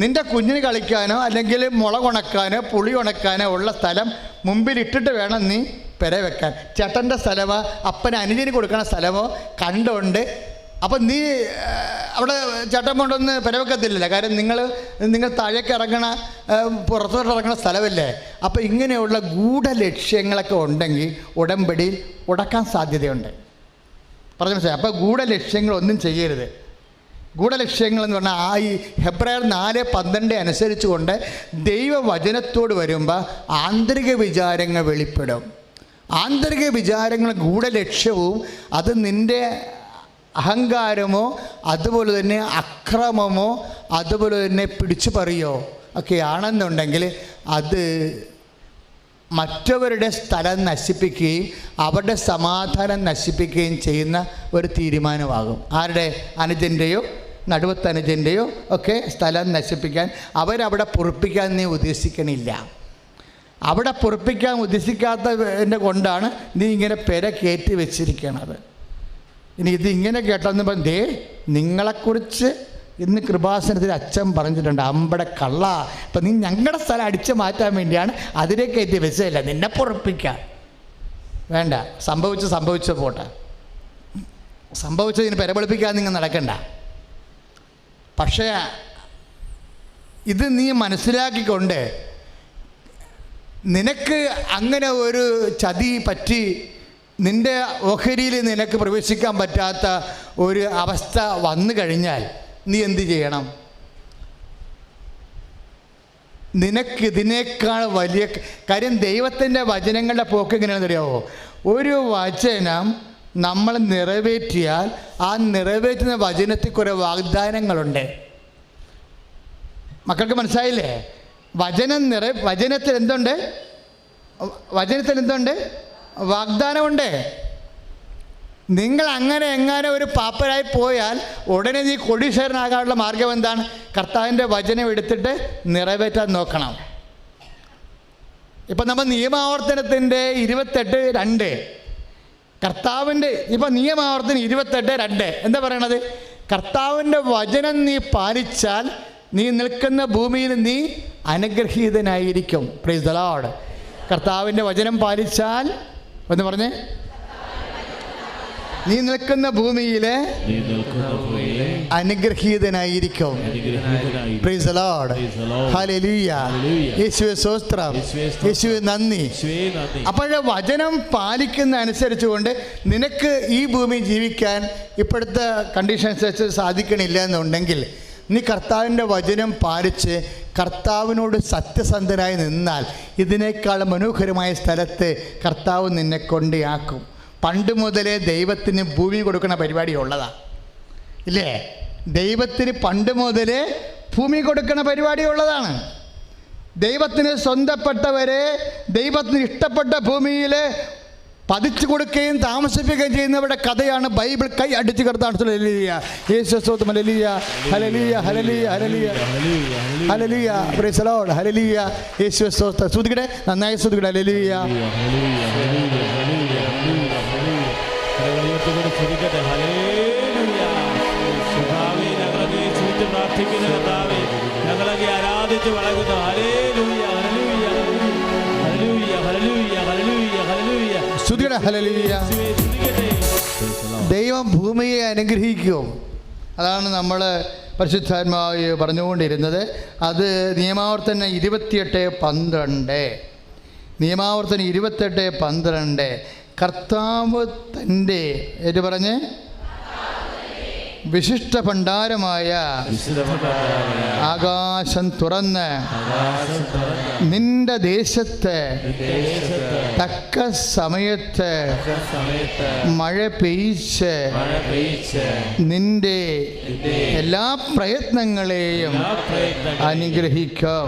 A: നിൻ്റെ കുഞ്ഞിന് കളിക്കാനോ അല്ലെങ്കിൽ മുളക് ഉണക്കാനോ പുളി ഉണക്കാനോ ഉള്ള സ്ഥലം മുമ്പിൽ ഇട്ടിട്ട് വേണം നീ പെര വെക്കാൻ. ചേട്ടൻ്റെ സ്ഥലമോ അപ്പന് അനുജന് കൊടുക്കുന്ന സ്ഥലമോ കണ്ടുകൊണ്ട് അപ്പം നീ അവിടെ ചേട്ടൻ കൊണ്ടൊന്ന് പെരവെക്കത്തില്ലല്ലോ. കാര്യം നിങ്ങൾ താഴേക്ക് ഇറങ്ങണ പുറത്തോട്ട് ഇറങ്ങണ സ്ഥലമല്ലേ. അപ്പം ഇങ്ങനെയുള്ള ഗൂഢലക്ഷ്യങ്ങളൊക്കെ ഉണ്ടെങ്കിൽ ഉടമ്പടിയിൽ ഉടക്കാൻ സാധ്യതയുണ്ട്. പറഞ്ഞു മനസ്സിലായി? അപ്പോൾ ഗൂഢലക്ഷ്യങ്ങളൊന്നും ചെയ്യരുത്. ഗൂഢലക്ഷ്യങ്ങളെന്ന് പറഞ്ഞാൽ ഈ ഹെബ്രായർ 4:12 അനുസരിച്ചുകൊണ്ട് ദൈവവചനത്തോട് വരുമ്പോൾ ആന്തരിക വിചാരങ്ങൾ വെളിപ്പെടും. ആന്തരിക വിചാരങ്ങൾ ഗൂഢലക്ഷ്യവും അത് നിൻ്റെ അഹങ്കാരമോ അതുപോലെ തന്നെ അക്രമമോ അതുപോലെ തന്നെ പിടിച്ചു പറയോ ഒക്കെ ആണെന്നുണ്ടെങ്കിൽ അത് മറ്റവരുടെ സ്ഥലം നശിപ്പിക്കുകയും അവരുടെ സമാധാനം നശിപ്പിക്കുകയും ചെയ്യുന്ന ഒരു തീരുമാനമാകും. ആരുടെ? അനുജൻ്റെയോ നടുവത്ത് അനുജൻ്റെയോ ഒക്കെ സ്ഥലം നശിപ്പിക്കാൻ അവരവിടെ പൊറുപ്പിക്കാൻ നീ ഉദ്ദേശിക്കണില്ല. അവിടെ പൊറുപ്പിക്കാൻ ഉദ്ദേശിക്കാത്തതിൻ്റെ കൊണ്ടാണ് നീ ഇങ്ങനെ പെര കയറ്റി വെച്ചിരിക്കണത്. ഇനി ഇതിങ്ങനെ കേട്ടെന്ന് പറഞ്ഞേ, നിങ്ങളെക്കുറിച്ച് ഇന്ന് കൃപാസനത്തിൽ അച്ഛൻ പറഞ്ഞിട്ടുണ്ട്, അമ്പടെ കള്ള, ഇപ്പം നീ ഞങ്ങളുടെ സ്ഥലം അടിച്ചു മാറ്റാൻ വേണ്ടിയാണ് അതിനെ കയറ്റി വെച്ചതല്ല, നിന്നെ പൊറപ്പിക്കാൻ വേണ്ട. സംഭവിച്ച പോട്ടെ, സംഭവിച്ചതിന് പെരപളിപ്പിക്കാൻ നിങ്ങൾ നടക്കണ്ട. പക്ഷേ ഇത് നീ മനസ്സിലാക്കിക്കൊണ്ട് നിനക്ക് അങ്ങനെ ഒരു ചതി പറ്റി നിൻ്റെ ഓഹരിയിൽ നിനക്ക് പ്രവേശിക്കാൻ പറ്റാത്ത ഒരു അവസ്ഥ വന്നു കഴിഞ്ഞാൽ നീ എന്ത് ചെയ്യണം? നിനക്കിതിനേക്കാൾ വലിയ കാര്യം ദൈവത്തിൻ്റെ വചനങ്ങളുടെ പോക്ക് എങ്ങനെയാണെന്ന് അറിയാമോ? ഒരു വചനം നമ്മൾ നിറവേറ്റിയാൽ ആ നിറവേറ്റുന്ന വചനത്തിൽ കുറേ വാഗ്ദാനങ്ങളുണ്ട്. മക്കൾക്ക് മനസ്സിലായില്ലേ? വചനത്തിൽ എന്തുണ്ട്? വചനത്തിൽ എന്തുണ്ട്? വാഗ്ദാനമുണ്ട്. നിങ്ങൾ എങ്ങനെ ഒരു പാപ്പരായി പോയാൽ ഉടനെ നീ കോടീശ്വരനാകാനുള്ള മാർഗം എന്താണ്? കർത്താവിൻ്റെ വചനം എടുത്തിട്ട് നിറവേറ്റാൻ നോക്കണം. ഇപ്പം നമ്മൾ നിയമാവർത്തനത്തിൻ്റെ 28:2 കർത്താവിൻ്റെ ഇപ്പം നിയമാവർത്തനം 28:2 എന്താ പറയണത്? കർത്താവിൻ്റെ വചനം നീ പാലിച്ചാൽ നീ നിൽക്കുന്ന ഭൂമിയിൽ നീ അനുഗ്രഹീതനായിരിക്കും. Praise the Lord. കർത്താവിൻ്റെ വചനം പാലിച്ചാൽ എന്ന് പറഞ്ഞേ, നീ നിൽക്കുന്ന ഭൂമിയിലെ അനുഗ്രഹീതനായിരിക്കും. Praise the lord. ഹല്ലേലൂയ. യേശുവേ സ്തോത്രം, യേശുവേ നന്ദി. അപ്പോഴേ വചനം പാലിക്കുന്ന അനുസരിച്ചുകൊണ്ട് നിനക്ക് ഈ ഭൂമി ജീവിക്കാൻ ഇപ്പോഴത്തെ കണ്ടീഷൻസ് വെച്ച് സാധിക്കണില്ല എന്നുണ്ടെങ്കിൽ നീ കർത്താവിൻ്റെ വചനം പാലിച്ച് കർത്താവിനോട് സത്യസന്ധനായി നിന്നാൽ ഇതിനേക്കാൾ മനോഹരമായ സ്ഥലത്ത് കർത്താവ് നിന്നെ കൊണ്ടാക്കും. പണ്ട് മുതലേ ദൈവത്തിന് ഭൂമി കൊടുക്കുന്ന പരിപാടി ഉള്ളതാണ്, ഇല്ലേ? ദൈവത്തിന് പണ്ട് മുതലേ ഭൂമി കൊടുക്കുന്ന പരിപാടി ഉള്ളതാണ്. ദൈവത്തിന് സ്വന്തപ്പെട്ടവരെ ദൈവത്തിന് ഇഷ്ടപ്പെട്ട ഭൂമിയിൽ പതിച്ചു കൊടുക്കുകയും താമസിപ്പിക്കുകയും ചെയ്യുന്നവരുടെ കഥയാണ് ബൈബിൾ. കൈ അടിച്ച് കിടത്താണ്. ഹല്ലേലൂയ, യേശുസ്തോത്രം, ഹല്ലേലൂയ, ഹല്ലേലൂയ, ഹല്ലേലൂയ, ഹല്ലേലൂയ, ഹല്ലേലൂയ, പ്രൈസ് ദി ലോർഡ്, ഹല്ലേലൂയ, യേശുസ്തോത്രം. സ്തുതിക്കട്ടെ, നന്നായി സ്തുതിക്കട്ടെ. ഹല്ലേലൂയ,
B: ഞങ്ങളെ ആരാധിച്ച് വളരുന്നു. ഹല്ലേലൂയ, ഹല്ലേലൂയ, ഹല്ലേലൂയ, ഹല്ലേലൂയ, ഹല്ലേലൂയ, ഹല്ലേലൂയ,
A: സ്തുതിക്കട്ടെ, ഹല്ലേലൂയ. ദൈവം ഭൂമിയെ അനുഗ്രഹിക്കും. അതാണ് നമ്മൾ പരിശുദ്ധാത്മാവ് പറഞ്ഞുകൊണ്ടിരുന്നത്. അത് നിയമാവർത്തനം 28:12. നിയമാവർത്തനം 28:12. കർത്താവ് തൻ്റെ എന്ന് പറഞ്ഞ് വിശിഷ്ട ഭണ്ഡാരമായ ആകാശം തുറന്ന് നിന്റെ ദേശത്ത് തക്ക സമയത്ത് മഴ പെയ്ച്ച് നിന്റെ എല്ലാ പ്രയത്നങ്ങളെയും അനുഗ്രഹിക്കും.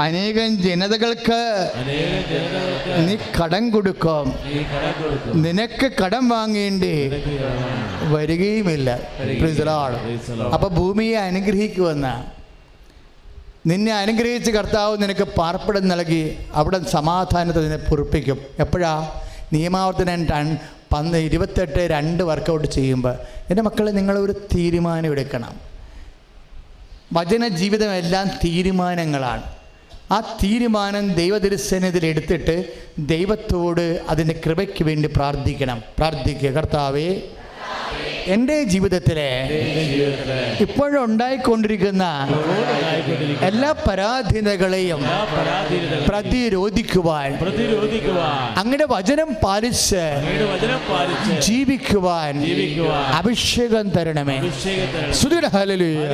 A: അനേകം ജനതകൾക്ക് നീ കടം കൊടുക്കും, നിനക്ക് കടം വാങ്ങേണ്ടി വരികയുമില്ല. അപ്പൊ ഭൂമിയെ അനുഗ്രഹിക്കുമെന്ന നിന്നെ അനുഗ്രഹിച്ച് കർത്താവ് നിനക്ക് പാർപ്പിടം നൽകി അവിടെ സമാധാനത്തെ നിന്നെ പൊറുപ്പിക്കും. എപ്പോഴാ? നിയമാവർത്തനം 28:2 വർക്കൗട്ട് ചെയ്യുമ്പോൾ. എൻ്റെ മക്കളെ, നിങ്ങളൊരു തീരുമാനം എടുക്കണം. വചന ജീവിതമെല്ലാം തീരുമാനങ്ങളാണ്. ആ തീരുമാനം ദൈവദർശനത്തിൽ എടുത്തിട്ട് ദൈവത്തോട് അതിൻ്റെ കൃപയ്ക്ക് വേണ്ടി പ്രാർത്ഥിക്കണം. പ്രാർത്ഥിക്കുക, കർത്താവേ, എൻ്റെ ജീവിതത്തിലെ ഇപ്പോഴുണ്ടായിക്കൊണ്ടിരിക്കുന്ന എല്ലാ പരാധീനതകളെയും പ്രതിരോധിക്കുവാൻ അങ്ങയുടെ വചനം പാലിച്ച് ജീവിക്കുവാൻ അഭിഷേകം തരണമേ. സ്തുതിയുടെ ഹല്ലേലൂയ.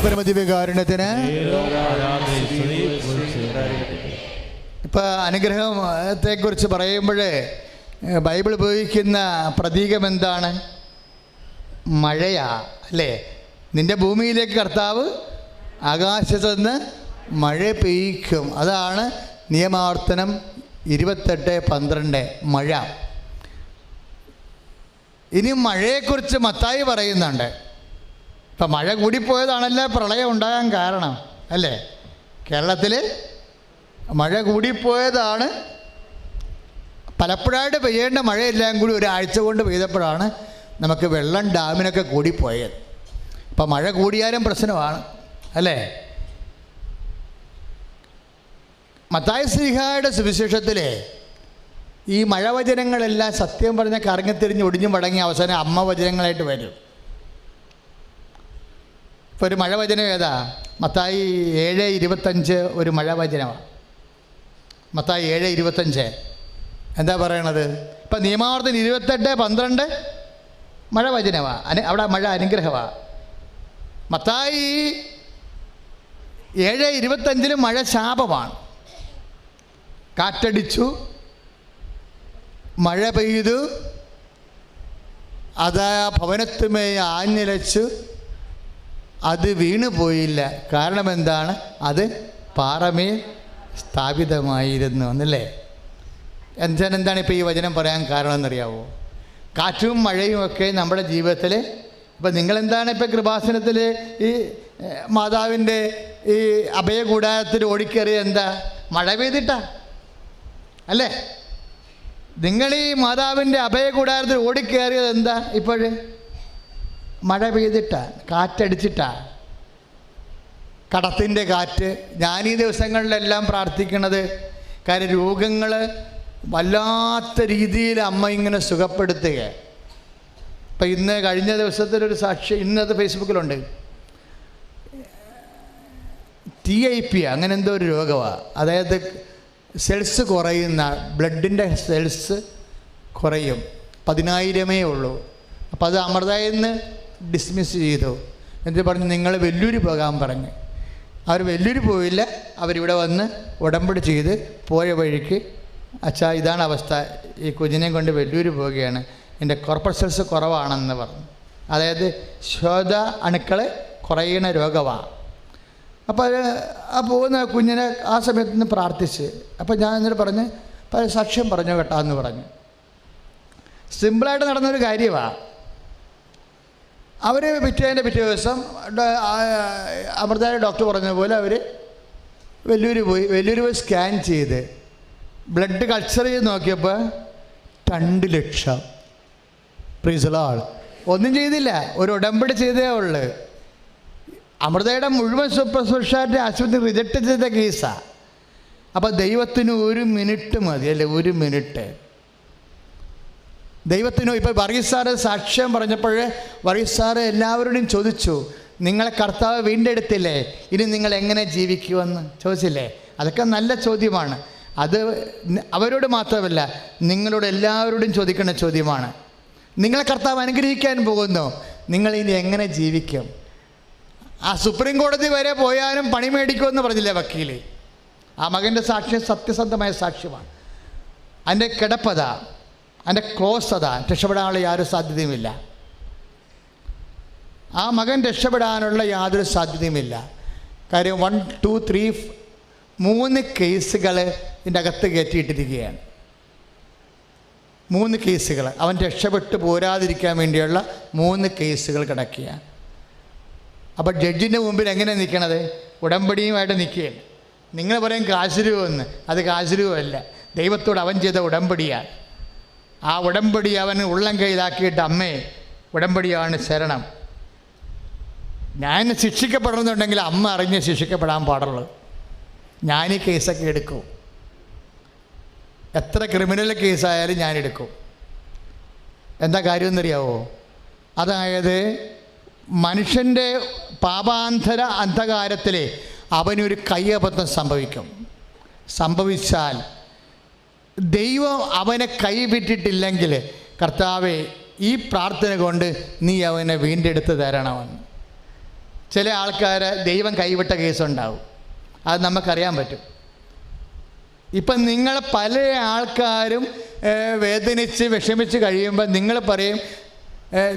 A: പരമദിവ്യകാരുണ്യത്തിന് ഇപ്പോൾ അനുഗ്രഹത്തെക്കുറിച്ച് പറയുമ്പോഴേ ബൈബിൾ ഉപയോഗിക്കുന്ന പ്രതീകം എന്താണ്? മഴയാ, അല്ലേ? നിൻ്റെ ഭൂമിയിലേക്ക് കർത്താവ് ആകാശത്ത് നിന്ന് മഴ പെയ്യിക്കും. അതാണ് നിയമാവർത്തനം 28:12 മഴ. ഇനി മഴയെക്കുറിച്ച് മത്തായി പറയുന്നുണ്ട്. ഇപ്പം മഴ കൂടിപ്പോയതാണല്ലേ പ്രളയം ഉണ്ടാകാൻ കാരണം, അല്ലേ? കേരളത്തിൽ മഴ കൂടിപ്പോയതാണ്. പലപ്പോഴായിട്ട് പെയ്യേണ്ട മഴയെല്ലാം കൂടി ഒരാഴ്ച കൊണ്ട് പെയ്തപ്പോഴാണ് നമുക്ക് വെള്ളം ഡാമിനൊക്കെ കൂടിപ്പോയത്. അപ്പം മഴ കൂടിയാലും പ്രശ്നമാണ്, അല്ലേ? മത്തായി ശ്ലീഹായുടെ സുവിശേഷത്തിൽ ഈ മഴവചനങ്ങളെല്ലാം സത്യം പറഞ്ഞ കറങ്ങിത്തിരിഞ്ഞ് ഒടിഞ്ഞു മടങ്ങി അവസാനം അമ്മ വചനങ്ങളായിട്ട് വരും. ഇപ്പോൾ ഒരു മഴവചനം ഏതാ? മത്തായി 7:25 ഒരു മഴവചനമാണ്. മത്തായി 7:25 എന്താ പറയണത്? ഇപ്പം നിയമാവർത്തനം 28:12 മഴ വചനമാണ്, അവിടെ മഴ അനുഗ്രഹമാണ്. മത്തായി 7:25 മഴ ശാപമാണ്. കാറ്റടിച്ചു, മഴ പെയ്തു, അത് ഭവനത്തുമേ ആഞ്ഞിലച്ചു, അത് വീണു പോയില്ല. കാരണം എന്താണ്? അത് പാറമേൽ സ്ഥാപിതമായിരുന്നു എന്നല്ലേ? എന്താണ് ഇപ്പോൾ ഈ വചനം പറയാൻ കാരണം എന്നറിയാവോ? കാറ്റും മഴയും ഒക്കെ നമ്മുടെ ജീവിതത്തിൽ ഇപ്പം നിങ്ങളെന്താണ് ഇപ്പോൾ കൃപാസനത്തിൽ ഈ മാതാവിൻ്റെ ഈ അഭയകൂടാരത്തിൽ ഓടിക്കേറിയത്? എന്താ? മഴ പെയ്തിട്ടാ, അല്ലേ? നിങ്ങൾ ഈ മാതാവിൻ്റെ അഭയകൂടാരത്തിൽ ഓടിക്കേറിയത് എന്താ? ഇപ്പോഴ് മഴ പെയ്തിട്ടാ, കാറ്റടിച്ചിട്ടാ, കടത്തിൻ്റെ കാറ്റ്. ഞാൻ ഈ ദിവസങ്ങളിലെല്ലാം പ്രാർത്ഥിക്കണത്, കാര്യം രോഗങ്ങൾ വല്ലാത്ത രീതിയിൽ അമ്മ ഇങ്ങനെ സുഖപ്പെടുത്തുക. ഇപ്പം ഇന്ന് കഴിഞ്ഞ ദിവസത്തിലൊരു സാക്ഷി ഇന്നത് ഫേസ്ബുക്കിലുണ്ട്. TIP അങ്ങനെ എന്തോ ഒരു രോഗമാണ്. അതായത് സെൽസ് കുറയുന്ന, ബ്ലഡിൻ്റെ സെൽസ് കുറയും. 10,000 ഉള്ളൂ. അപ്പോൾ അത് അമൃതയിൽ നിന്ന് ഡിസ്മിസ് ചെയ്തു. എന്നിട്ട് പറഞ്ഞു നിങ്ങൾ വെല്ലൂർ പോകാൻ പറഞ്ഞു. അവർ വെല്ലൂർ പോയില്ല. അവരിവിടെ വന്ന് ഉടമ്പടി ചെയ്ത് പോയ വഴിക്ക് അച്ഛാ ഇതാണ് അവസ്ഥ, ഈ കുഞ്ഞിനെ കൊണ്ട് വെല്ലൂർ പോവുകയാണ്, എൻ്റെ കോർപ്പസൽസ് കുറവാണെന്ന് പറഞ്ഞു. അതായത് ശ്വാസ അണുക്കൾ കുറയുന്ന രോഗമാണ്. അപ്പോൾ അത് ആ പോകുന്ന കുഞ്ഞിനെ ആ സമയത്ത് നിന്ന് പ്രാർത്ഥിച്ച്, അപ്പോൾ ഞാൻ എന്നിട്ട് പറഞ്ഞ് സാക്ഷ്യം പറഞ്ഞു കേട്ടോ എന്ന് പറഞ്ഞു. സിമ്പിളായിട്ട് നടന്നൊരു കാര്യമാണ്. അവർ പിറ്റേ ദിവസം അമൃതയുടെ ഡോക്ടർ പറഞ്ഞ പോലെ അവർ വെല്ലൂർ പോയി സ്കാൻ ചെയ്ത് ബ്ലഡ് കൾച്ചർ ചെയ്ത് നോക്കിയപ്പോൾ 2 ലക്ഷം. പ്രീസലാൾ ഒന്നും ചെയ്തില്ല, ഒരു ഉടമ്പടി ചെയ്തേ ഉള്ളു. അമൃതയുടെ മുഴുവൻ സൂപ്പർ സ്പെഷ്യാലിറ്റി ആശുപത്രി റിജക്റ്റ് ചെയ്ത കേസാണ്. അപ്പോൾ ദൈവത്തിന് 1 മിനിറ്റ് മതി, അല്ലേ? 1 മിനിറ്റ് ദൈവത്തിനോ. ഇപ്പോൾ വർഗീസ് സാറ് സാക്ഷ്യം പറഞ്ഞപ്പോൾ വർഗീസ് സാറ് എല്ലാവരോടും ചോദിച്ചു, നിങ്ങളെ കർത്താവ് വീണ്ടെടുത്തില്ലേ, ഇനി നിങ്ങൾ എങ്ങനെ ജീവിക്കുമെന്ന് ചോദിച്ചില്ലേ? അതൊക്കെ നല്ല ചോദ്യമാണ്. അത് അവരോട് മാത്രമല്ല, നിങ്ങളോട് എല്ലാവരോടും ചോദിക്കേണ്ട ചോദ്യമാണ്. നിങ്ങളെ കർത്താവ് അനുഗ്രഹിക്കാൻ പോകുന്നു, നിങ്ങൾ ഇനി എങ്ങനെ ജീവിക്കും? ആ സുപ്രീം കോടതി വരെ പോയാലും പണി മേടിക്കുമെന്ന് പറഞ്ഞില്ലേ വക്കീൽ? ആ മകൻ്റെ സാക്ഷ്യം സത്യസന്ധമായ സാക്ഷ്യമാണ്. അതിൻ്റെ കിടപ്പത, അതിൻ്റെ ക്ലോസത, രക്ഷപ്പെടാനുള്ള യാതൊരു സാധ്യതയുമില്ല. ആ മകൻ രക്ഷപ്പെടാനുള്ള യാതൊരു സാധ്യതയുമില്ല. കാര്യം 1, 2, 3, 3 കേസുകൾ ഇതിൻ്റെ അകത്ത് കയറ്റിയിട്ടിരിക്കുകയാണ്. 3 കേസുകൾ അവൻ രക്ഷപ്പെട്ട് പോരാതിരിക്കാൻ വേണ്ടിയുള്ള 3 കേസുകൾ കിടക്കുകയാണ്. അപ്പോൾ ജഡ്ജിൻ്റെ മുമ്പിൽ എങ്ങനെ നിൽക്കണത്? ഉടമ്പടിയുമായിട്ട് നിൽക്കുകയാണ്. നിങ്ങൾ പറയും കാശുരൂപമെന്ന്, അത് കാശുരൂപമല്ല, ദൈവത്തോട് അവൻ ചെയ്ത ഉടമ്പടിയാണ്. ആ ഉടമ്പടി അവൻ ഉള്ളം കൈയിലാക്കിയിട്ട്, അമ്മേ ഉടമ്പടിയാണ് ശരണം, ഞാൻ ശിക്ഷിക്കപ്പെടണമെന്നുണ്ടെങ്കിൽ അമ്മ അറിഞ്ഞ് ശിക്ഷിക്കപ്പെടാൻ പാടുള്ളൂ. ഞാൻ ഈ കേസൊക്കെ എടുക്കും, എത്ര ക്രിമിനൽ കേസായാലും ഞാൻ എടുക്കും. എന്താ കാര്യമെന്നറിയാവോ? അതായത് മനുഷ്യൻ്റെ പാപാന്തര അന്ധകാരത്തിൽ അവനൊരു കയ്യബദ്ധം സംഭവിച്ചാൽ ദൈവം അവനെ കൈവിട്ടിട്ടില്ലെങ്കിൽ, കർത്താവേ ഈ പ്രാർത്ഥന കൊണ്ട് നീ അവനെ വീണ്ടെടുത്ത് തരണമെന്ന്. ചില ആൾക്കാർ ദൈവം കൈവിട്ട കേസുണ്ടാവും, അത് നമുക്കറിയാൻ പറ്റും. ഇപ്പം നിങ്ങൾ പല ആൾക്കാരും വേദനിച്ച് വിഷമിച്ച് കഴിയുമ്പോൾ നിങ്ങൾ പറയും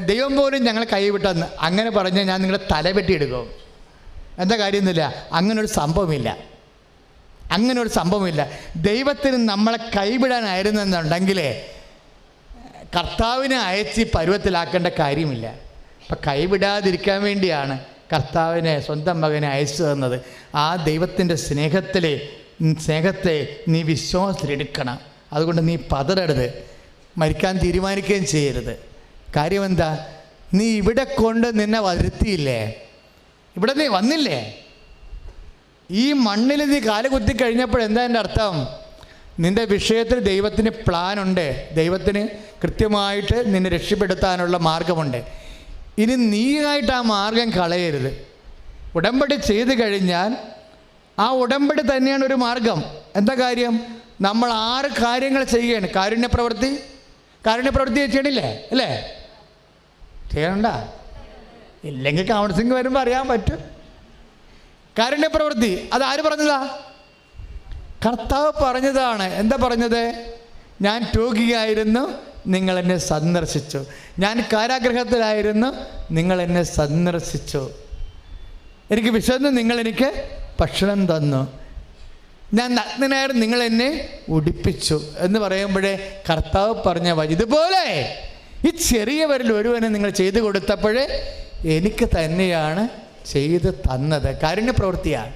A: ദൈവം പോലും ഞങ്ങൾ കൈവിട്ടെന്ന്. അങ്ങനെ പറഞ്ഞ് ഞാൻ നിങ്ങളെ തലവെട്ടിയെടുക്കും. എന്താ കാര്യമൊന്നുമില്ല, അങ്ങനൊരു സംഭവമില്ല. ദൈവത്തിന് നമ്മളെ കൈവിടാനായിരുന്നെന്നുണ്ടെങ്കിൽ കർത്താവിനെ അയച്ച് പരുവത്തിലാക്കേണ്ട കാര്യമില്ല. അപ്പം കൈവിടാതിരിക്കാൻ വേണ്ടിയാണ് കർത്താവിനെ സ്വന്തം മകനെ അയച്ചു തന്നത്. ആ ദൈവത്തിൻ്റെ സ്നേഹത്തെ നീ വിശ്വാസത്തിലെടുക്കണം. അതുകൊണ്ട് നീ പതറരുത്, മരിക്കാൻ തീരുമാനിക്കുകയും ചെയ്യരുത്. കാര്യമെന്താ? നീ ഇവിടെ കൊണ്ട് നിന്നെ വരുത്തിയില്ലേ, ഇവിടെ നീ വന്നില്ലേ, ഈ മണ്ണിൽ നീ കാല് കുത്തി കഴിഞ്ഞപ്പോൾ എന്താ എൻ്റെ അർത്ഥം? നിൻ്റെ വിഷയത്തിൽ ദൈവത്തിന് പ്ലാനുണ്ട്, ദൈവത്തിന് കൃത്യമായിട്ട് നിന്നെ രക്ഷപ്പെടുത്താനുള്ള മാർഗമുണ്ട്. ഇനി നീയായിട്ട് ആ മാർഗം കളയരുത്. ഉടമ്പടി ചെയ്ത് കഴിഞ്ഞാൽ ആ ഉടമ്പടി തന്നെയാണ് ഒരു മാർഗം. എന്താ കാര്യം? നമ്മൾ 6 കാര്യങ്ങൾ ചെയ്യുകയാണ്. കാരുണ്യപ്രവൃത്തി ചെയ്യണില്ലേ? അല്ലേ? ചെയ്യണ്ട, ഇല്ലെങ്കിൽ കൗൺസിലിംഗ് വരുമ്പോൾ അറിയാൻ പറ്റും. കാരുണ്യപ്രവൃത്തി അതാര് പറഞ്ഞതാ? കർത്താവ് പറഞ്ഞതാണ്. എന്താ പറഞ്ഞത്? ഞാൻ രോഗിയായിരുന്നു, നിങ്ങൾ എന്നെ സന്ദർശിച്ചു. ഞാൻ കാരാഗ്രഹത്തിലായിരുന്നു, നിങ്ങൾ എന്നെ സന്ദർശിച്ചു. എനിക്ക് വിശന്ന്, നിങ്ങൾ എനിക്ക് ഭക്ഷണം തന്നു. ഞാൻ നഗ്നനായിരുന്നു, നിങ്ങൾ എന്നെ ഉടുപ്പിച്ചു എന്ന് പറയുമ്പോഴേ കർത്താവ് പറഞ്ഞ ഇതുപോലെ ഈ ചെറിയവരിൽ ഒരുവനെ നിങ്ങൾ ചെയ്തു കൊടുത്തപ്പോഴേ എനിക്ക് തന്നെയാണ് ചെയ്ത് തന്നത്. കാരുണ്യപ്രവൃത്തിയാണ്.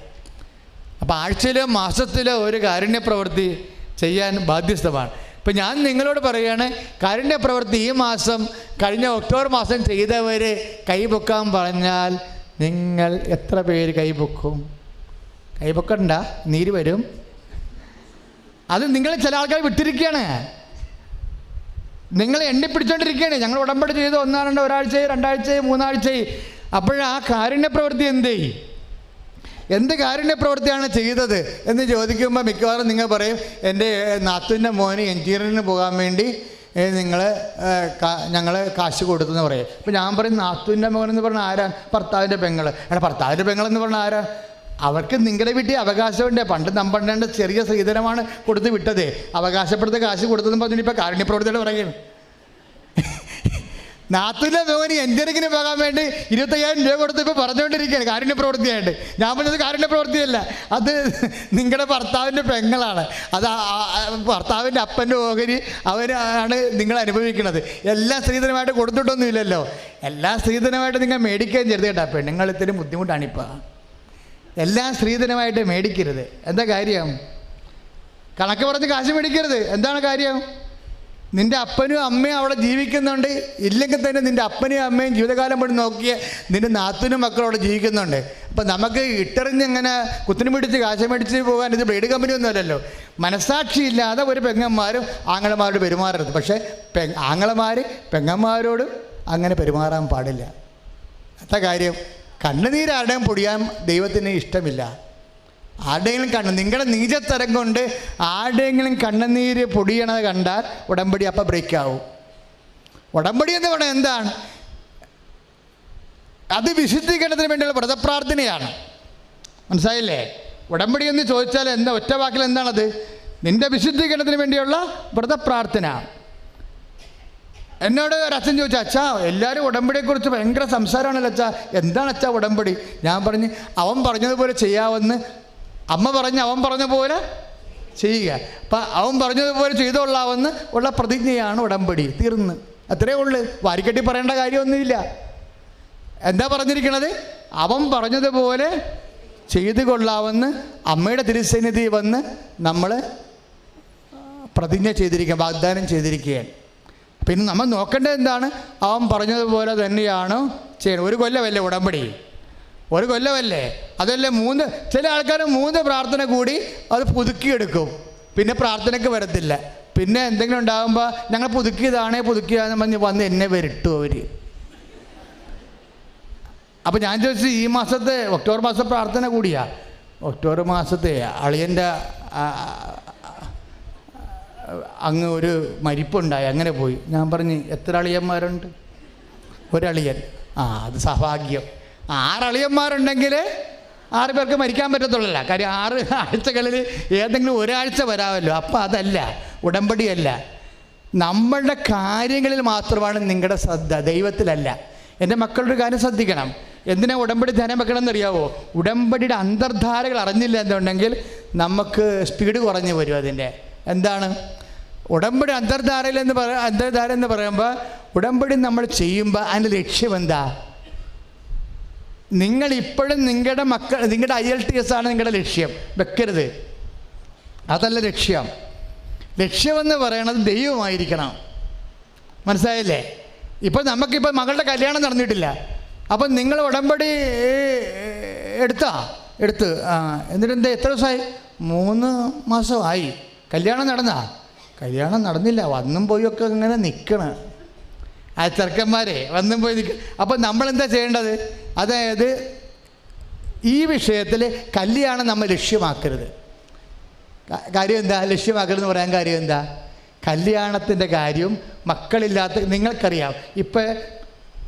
A: അപ്പോൾ ആഴ്ചയിലോ മാസത്തിലോ ഒരു കാരുണ്യപ്രവൃത്തി ചെയ്യാൻ ബാധ്യസ്ഥമാണ്. ഇപ്പം ഞാൻ നിങ്ങളോട് പറയുകയാണ്, കാരുണ്യപ്രവൃത്തി ഈ മാസം, കഴിഞ്ഞ ഒക്ടോബർ മാസം ചെയ്തവർ കൈപൊക്കാൻ പറഞ്ഞാൽ നിങ്ങൾ എത്ര പേര് കൈപൊക്കും? കൈപൊക്കണ്ട, നീര് വരും. അത് നിങ്ങൾ ചില ആൾക്കാർ വിട്ടിരിക്കുകയാണ്, നിങ്ങൾ എണ്ണിപ്പിടിച്ചോണ്ടിരിക്കുകയാണ്. ഞങ്ങൾ ഉടമ്പടി ചെയ്ത് 1, 2, ഒരാഴ്ചയായി, 2 ആഴ്ചയായി, 3 ആഴ്ചയായി. അപ്പോഴാ കാരുണ്യപ്രവൃത്തി എന്ത് കാരുണ്യപ്രവൃത്തിയാണ് ചെയ്തത് എന്ന് ചോദിക്കുമ്പോൾ മിക്കവാറും നിങ്ങൾ പറയും, എൻ്റെ നാത്തൂൻ്റെ മോന് എഞ്ചിനീയറിങ്ങിന് പോകാൻ വേണ്ടി ഞങ്ങൾ കാശ് കൊടുത്തെന്ന് പറയും. ഇപ്പം ഞാൻ പറയും നാത്തൂൻ്റെ മകനെന്ന് പറഞ്ഞാൽ ആരാണ്? ഭർത്താവിൻ്റെ പെങ്ങൾ. ഭർത്താവിൻ്റെ പെങ്ങളെന്ന് പറഞ്ഞാൽ ആരാ? അവർക്ക് നിങ്ങളുടെ വീട്ടിൽ അവകാശമുണ്ട്. പണ്ട് നമ്മളുടെ ചെറിയ സ്ത്രീധനമാണ് കൊടുത്ത് വിട്ടത്, അവകാശപ്പെടുത്ത കാശ് കൊടുത്തെന്ന് പറഞ്ഞിട്ട് ഇപ്പോൾ കാരുണ്യപ്രവൃത്തിയോട് പറയുകയാണ്. നാത്തൂൻ്റെ മകന് എഞ്ചിനീയറിങ്ങിന് പോകാൻ വേണ്ടി 25,000 രൂപ കൊടുത്ത് ഇപ്പോൾ പറഞ്ഞുകൊണ്ടിരിക്കുകയാണ് കാരുണ്യപ്രവൃത്തിയായിട്ട്. ഞാൻ പറഞ്ഞത് കാരുണ്യപ്രവൃത്തിയല്ല, അത് നിങ്ങളുടെ ഭർത്താവിൻ്റെ പെങ്ങളാണ്. അത് ഭർത്താവിൻ്റെ അപ്പൻ്റെ ഓഹരി അവരാണ് നിങ്ങൾ അനുഭവിക്കുന്നത്. എല്ലാം സ്ത്രീധനമായിട്ട് കൊടുത്തിട്ടൊന്നുമില്ലല്ലോ. എല്ലാം സ്ത്രീധനമായിട്ട് നിങ്ങൾ മേടിക്കുകയും ചെയ്ത് കേട്ടോ. പെണ്ണുങ്ങളിത്തിരി ബുദ്ധിമുട്ടാണിപ്പോൾ. എല്ലാം സ്ത്രീധനമായിട്ട് മേടിക്കരുത്. എന്താ കാര്യം? കണക്ക് പറഞ്ഞ് കാശ് മേടിക്കരുത്. എന്താണ് കാര്യം? നിൻ്റെ അപ്പനും അമ്മയും അവിടെ ജീവിക്കുന്നുണ്ട്. ഇല്ലെങ്കിൽ തന്നെ നിൻ്റെ അപ്പനെയും അമ്മയും ജീവിതകാലം മുഴുവൻ നോക്കിയ നിൻ്റെ നാത്തൂനും മക്കളും അവിടെ ജീവിക്കുന്നുണ്ട്. അപ്പം നമുക്ക് ഇട്ടെറിഞ്ഞിങ്ങനെ കുത്തിനും പിടിച്ച് കാശ് മേടിച്ച് പോകാൻ ഇത് ബ്ലേഡ് കമ്പനി ഒന്നുമല്ലല്ലോ. മനസാക്ഷിയില്ലാതെ ഒരു പെങ്ങന്മാരും ആങ്ങളമാരോട് പെരുമാറരുത്. പക്ഷേ ആങ്ങളമാർ പെങ്ങന്മാരോട് അങ്ങനെ പെരുമാറാൻ പാടില്ല. എന്താ കാര്യം? കണ്ണുനീരാരുടെയും പൊടിയാൻ ദൈവത്തിന് ഇഷ്ടമില്ല. ആരുടെയെങ്കിലും നിങ്ങളുടെ നീചത്തരം കൊണ്ട് ആരുടെയെങ്കിലും കണ്ണുനീര് പൊടിയണത് കണ്ടാൽ ഉടമ്പടി അപ്പം ബ്രേക്കാവും. ഉടമ്പടി എന്ന് പറഞ്ഞാൽ എന്താണ്? അത് വിശുദ്ധീകരണത്തിന് വേണ്ടിയുള്ള വ്രതപ്രാർത്ഥനയാണ്. മനസ്സിലായില്ലേ? ഉടമ്പടി എന്ന് ചോദിച്ചാൽ എന്താ? ഒറ്റ വാക്കിൽ എന്താണത്? നിൻ്റെ വിശുദ്ധീകരണത്തിന് വേണ്ടിയുള്ള വ്രതപ്രാർത്ഥന. എന്നോട് ഒരച്ഛൻ ചോദിച്ചു, അച്ഛാ എല്ലാവരും ഉടമ്പടിയെക്കുറിച്ച് ഭയങ്കര സംസാരമാണല്ലോ അച്ഛാ, എന്താണ് അച്ഛാ ഉടമ്പടി? ഞാൻ പറഞ്ഞ് അവൻ പറഞ്ഞതുപോലെ ചെയ്യാമെന്ന്. അമ്മ പറഞ്ഞ് അവൻ പറഞ്ഞ പോലെ ചെയ്യുക. അപ്പം അവൻ പറഞ്ഞതുപോലെ ചെയ്തോളാമെന്ന് ഉള്ള പ്രതിജ്ഞയാണ് ഉടമ്പടി. തീർന്ന് അത്രയേ ഉള്ളൂ. വാരിക്കെട്ടി പറയേണ്ട കാര്യമൊന്നുമില്ല. എന്താ പറഞ്ഞിരിക്കണത്? അവൻ പറഞ്ഞതുപോലെ ചെയ്തു കൊള്ളാമെന്ന് അമ്മയുടെ തിരുസന്നിധി വന്ന് നമ്മൾ പ്രതിജ്ഞ ചെയ്തിരിക്കുക, വാഗ്ദാനം ചെയ്തിരിക്കുകയാണ്. പിന്നെ നമ്മൾ നോക്കേണ്ടത് എന്താണ്? അവൻ പറഞ്ഞതുപോലെ തന്നെയാണോ ചെയ്യണം. ഒരു കൊല്ലമല്ലേ ഉടമ്പടി? ഒരു കൊല്ലമല്ലേ? അതല്ലേ ചില ആൾക്കാർ 3 പ്രാർത്ഥന കൂടി അത് പുതുക്കിയെടുക്കും. പിന്നെ പ്രാർത്ഥനയ്ക്ക് വരത്തില്ല. പിന്നെ എന്തെങ്കിലും ഉണ്ടാകുമ്പോൾ ഞങ്ങൾ പുതുക്കിയതാണെന്ന് പറഞ്ഞ് വന്ന് എന്നെ വരട്ടു അവർ. അപ്പോൾ ഞാൻ ചോദിച്ചു, ഈ മാസത്തെ ഒക്ടോബർ മാസം പ്രാർത്ഥന കൂടിയാ? ഒക്ടോബർ മാസത്തെ അളിയൻ്റെ അങ്ങ് ഒരു മരിപ്പുണ്ടായി, അങ്ങനെ പോയി. ഞാൻ പറഞ്ഞ് എത്ര അളിയന്മാരുണ്ട്? ഒരളിയൻ. അത് സൗഭാഗ്യം. 6 അളിയന്മാരുണ്ടെങ്കിൽ 6 പേർക്ക് മരിക്കാൻ പറ്റത്തുള്ളല്ല. കാര്യം 6 ആഴ്ചകളിൽ ഏതെങ്കിലും ഒരാഴ്ച വരാമല്ലോ. അപ്പം അതല്ല, ഉടമ്പടിയല്ല. നമ്മളുടെ കാര്യങ്ങളിൽ മാത്രമാണ് നിങ്ങളുടെ ശ്രദ്ധ, ദൈവത്തിലല്ല. എൻ്റെ മക്കളുടെ കാര്യം ശ്രദ്ധിക്കണം. എന്തിനാ ഉടമ്പടി ധ്യാനം വെക്കണം എന്നറിയാവോ? ഉടമ്പടിയുടെ അന്തർധാരകൾ അറിഞ്ഞില്ല എന്നുണ്ടെങ്കിൽ നമുക്ക് സ്പീഡ് കുറഞ്ഞു വരും. അതിൻ്റെ എന്താണ് ഉടമ്പടി അന്തർധാര എന്ന് പറയുമ്പോൾ, ഉടമ്പടി നമ്മൾ ചെയ്യുമ്പോൾ അതിൻ്റെ ലക്ഷ്യം എന്താ? നിങ്ങളിപ്പോഴും നിങ്ങളുടെ നിങ്ങളുടെ IELTS ആണ് നിങ്ങളുടെ ലക്ഷ്യം വെക്കരുത്. അതല്ല ലക്ഷ്യം. ലക്ഷ്യമെന്ന് പറയണത് ദൈവമായിരിക്കണം. മനസ്സിലായില്ലേ? ഇപ്പോൾ നമുക്കിപ്പോൾ മകളുടെ കല്യാണം നടന്നിട്ടില്ല. അപ്പം നിങ്ങൾ ഉടമ്പടി എടുത്ത് എന്നിട്ട് എന്താ എത്ര ദിവസമായി? 3 മാസമായി. കല്യാണം കല്യാണം നടന്നില്ല. വന്നും പോയൊക്കെ ഇങ്ങനെ നിൽക്കണം ആ ചെറുക്കന്മാരെ, വന്നും പോയി നിൽക്കണം. അപ്പം നമ്മളെന്താ ചെയ്യേണ്ടത്? അതായത് ഈ വിഷയത്തിൽ കല്യാണം നമ്മൾ ലക്ഷ്യമാക്കരുത്. കാര്യം എന്താ ലക്ഷ്യമാക്കരുതെന്ന് പറയാൻ കാര്യം എന്താ? കല്യാണത്തിൻ്റെ കാര്യം മക്കളില്ലാത്ത നിങ്ങൾക്കറിയാം. ഇപ്പം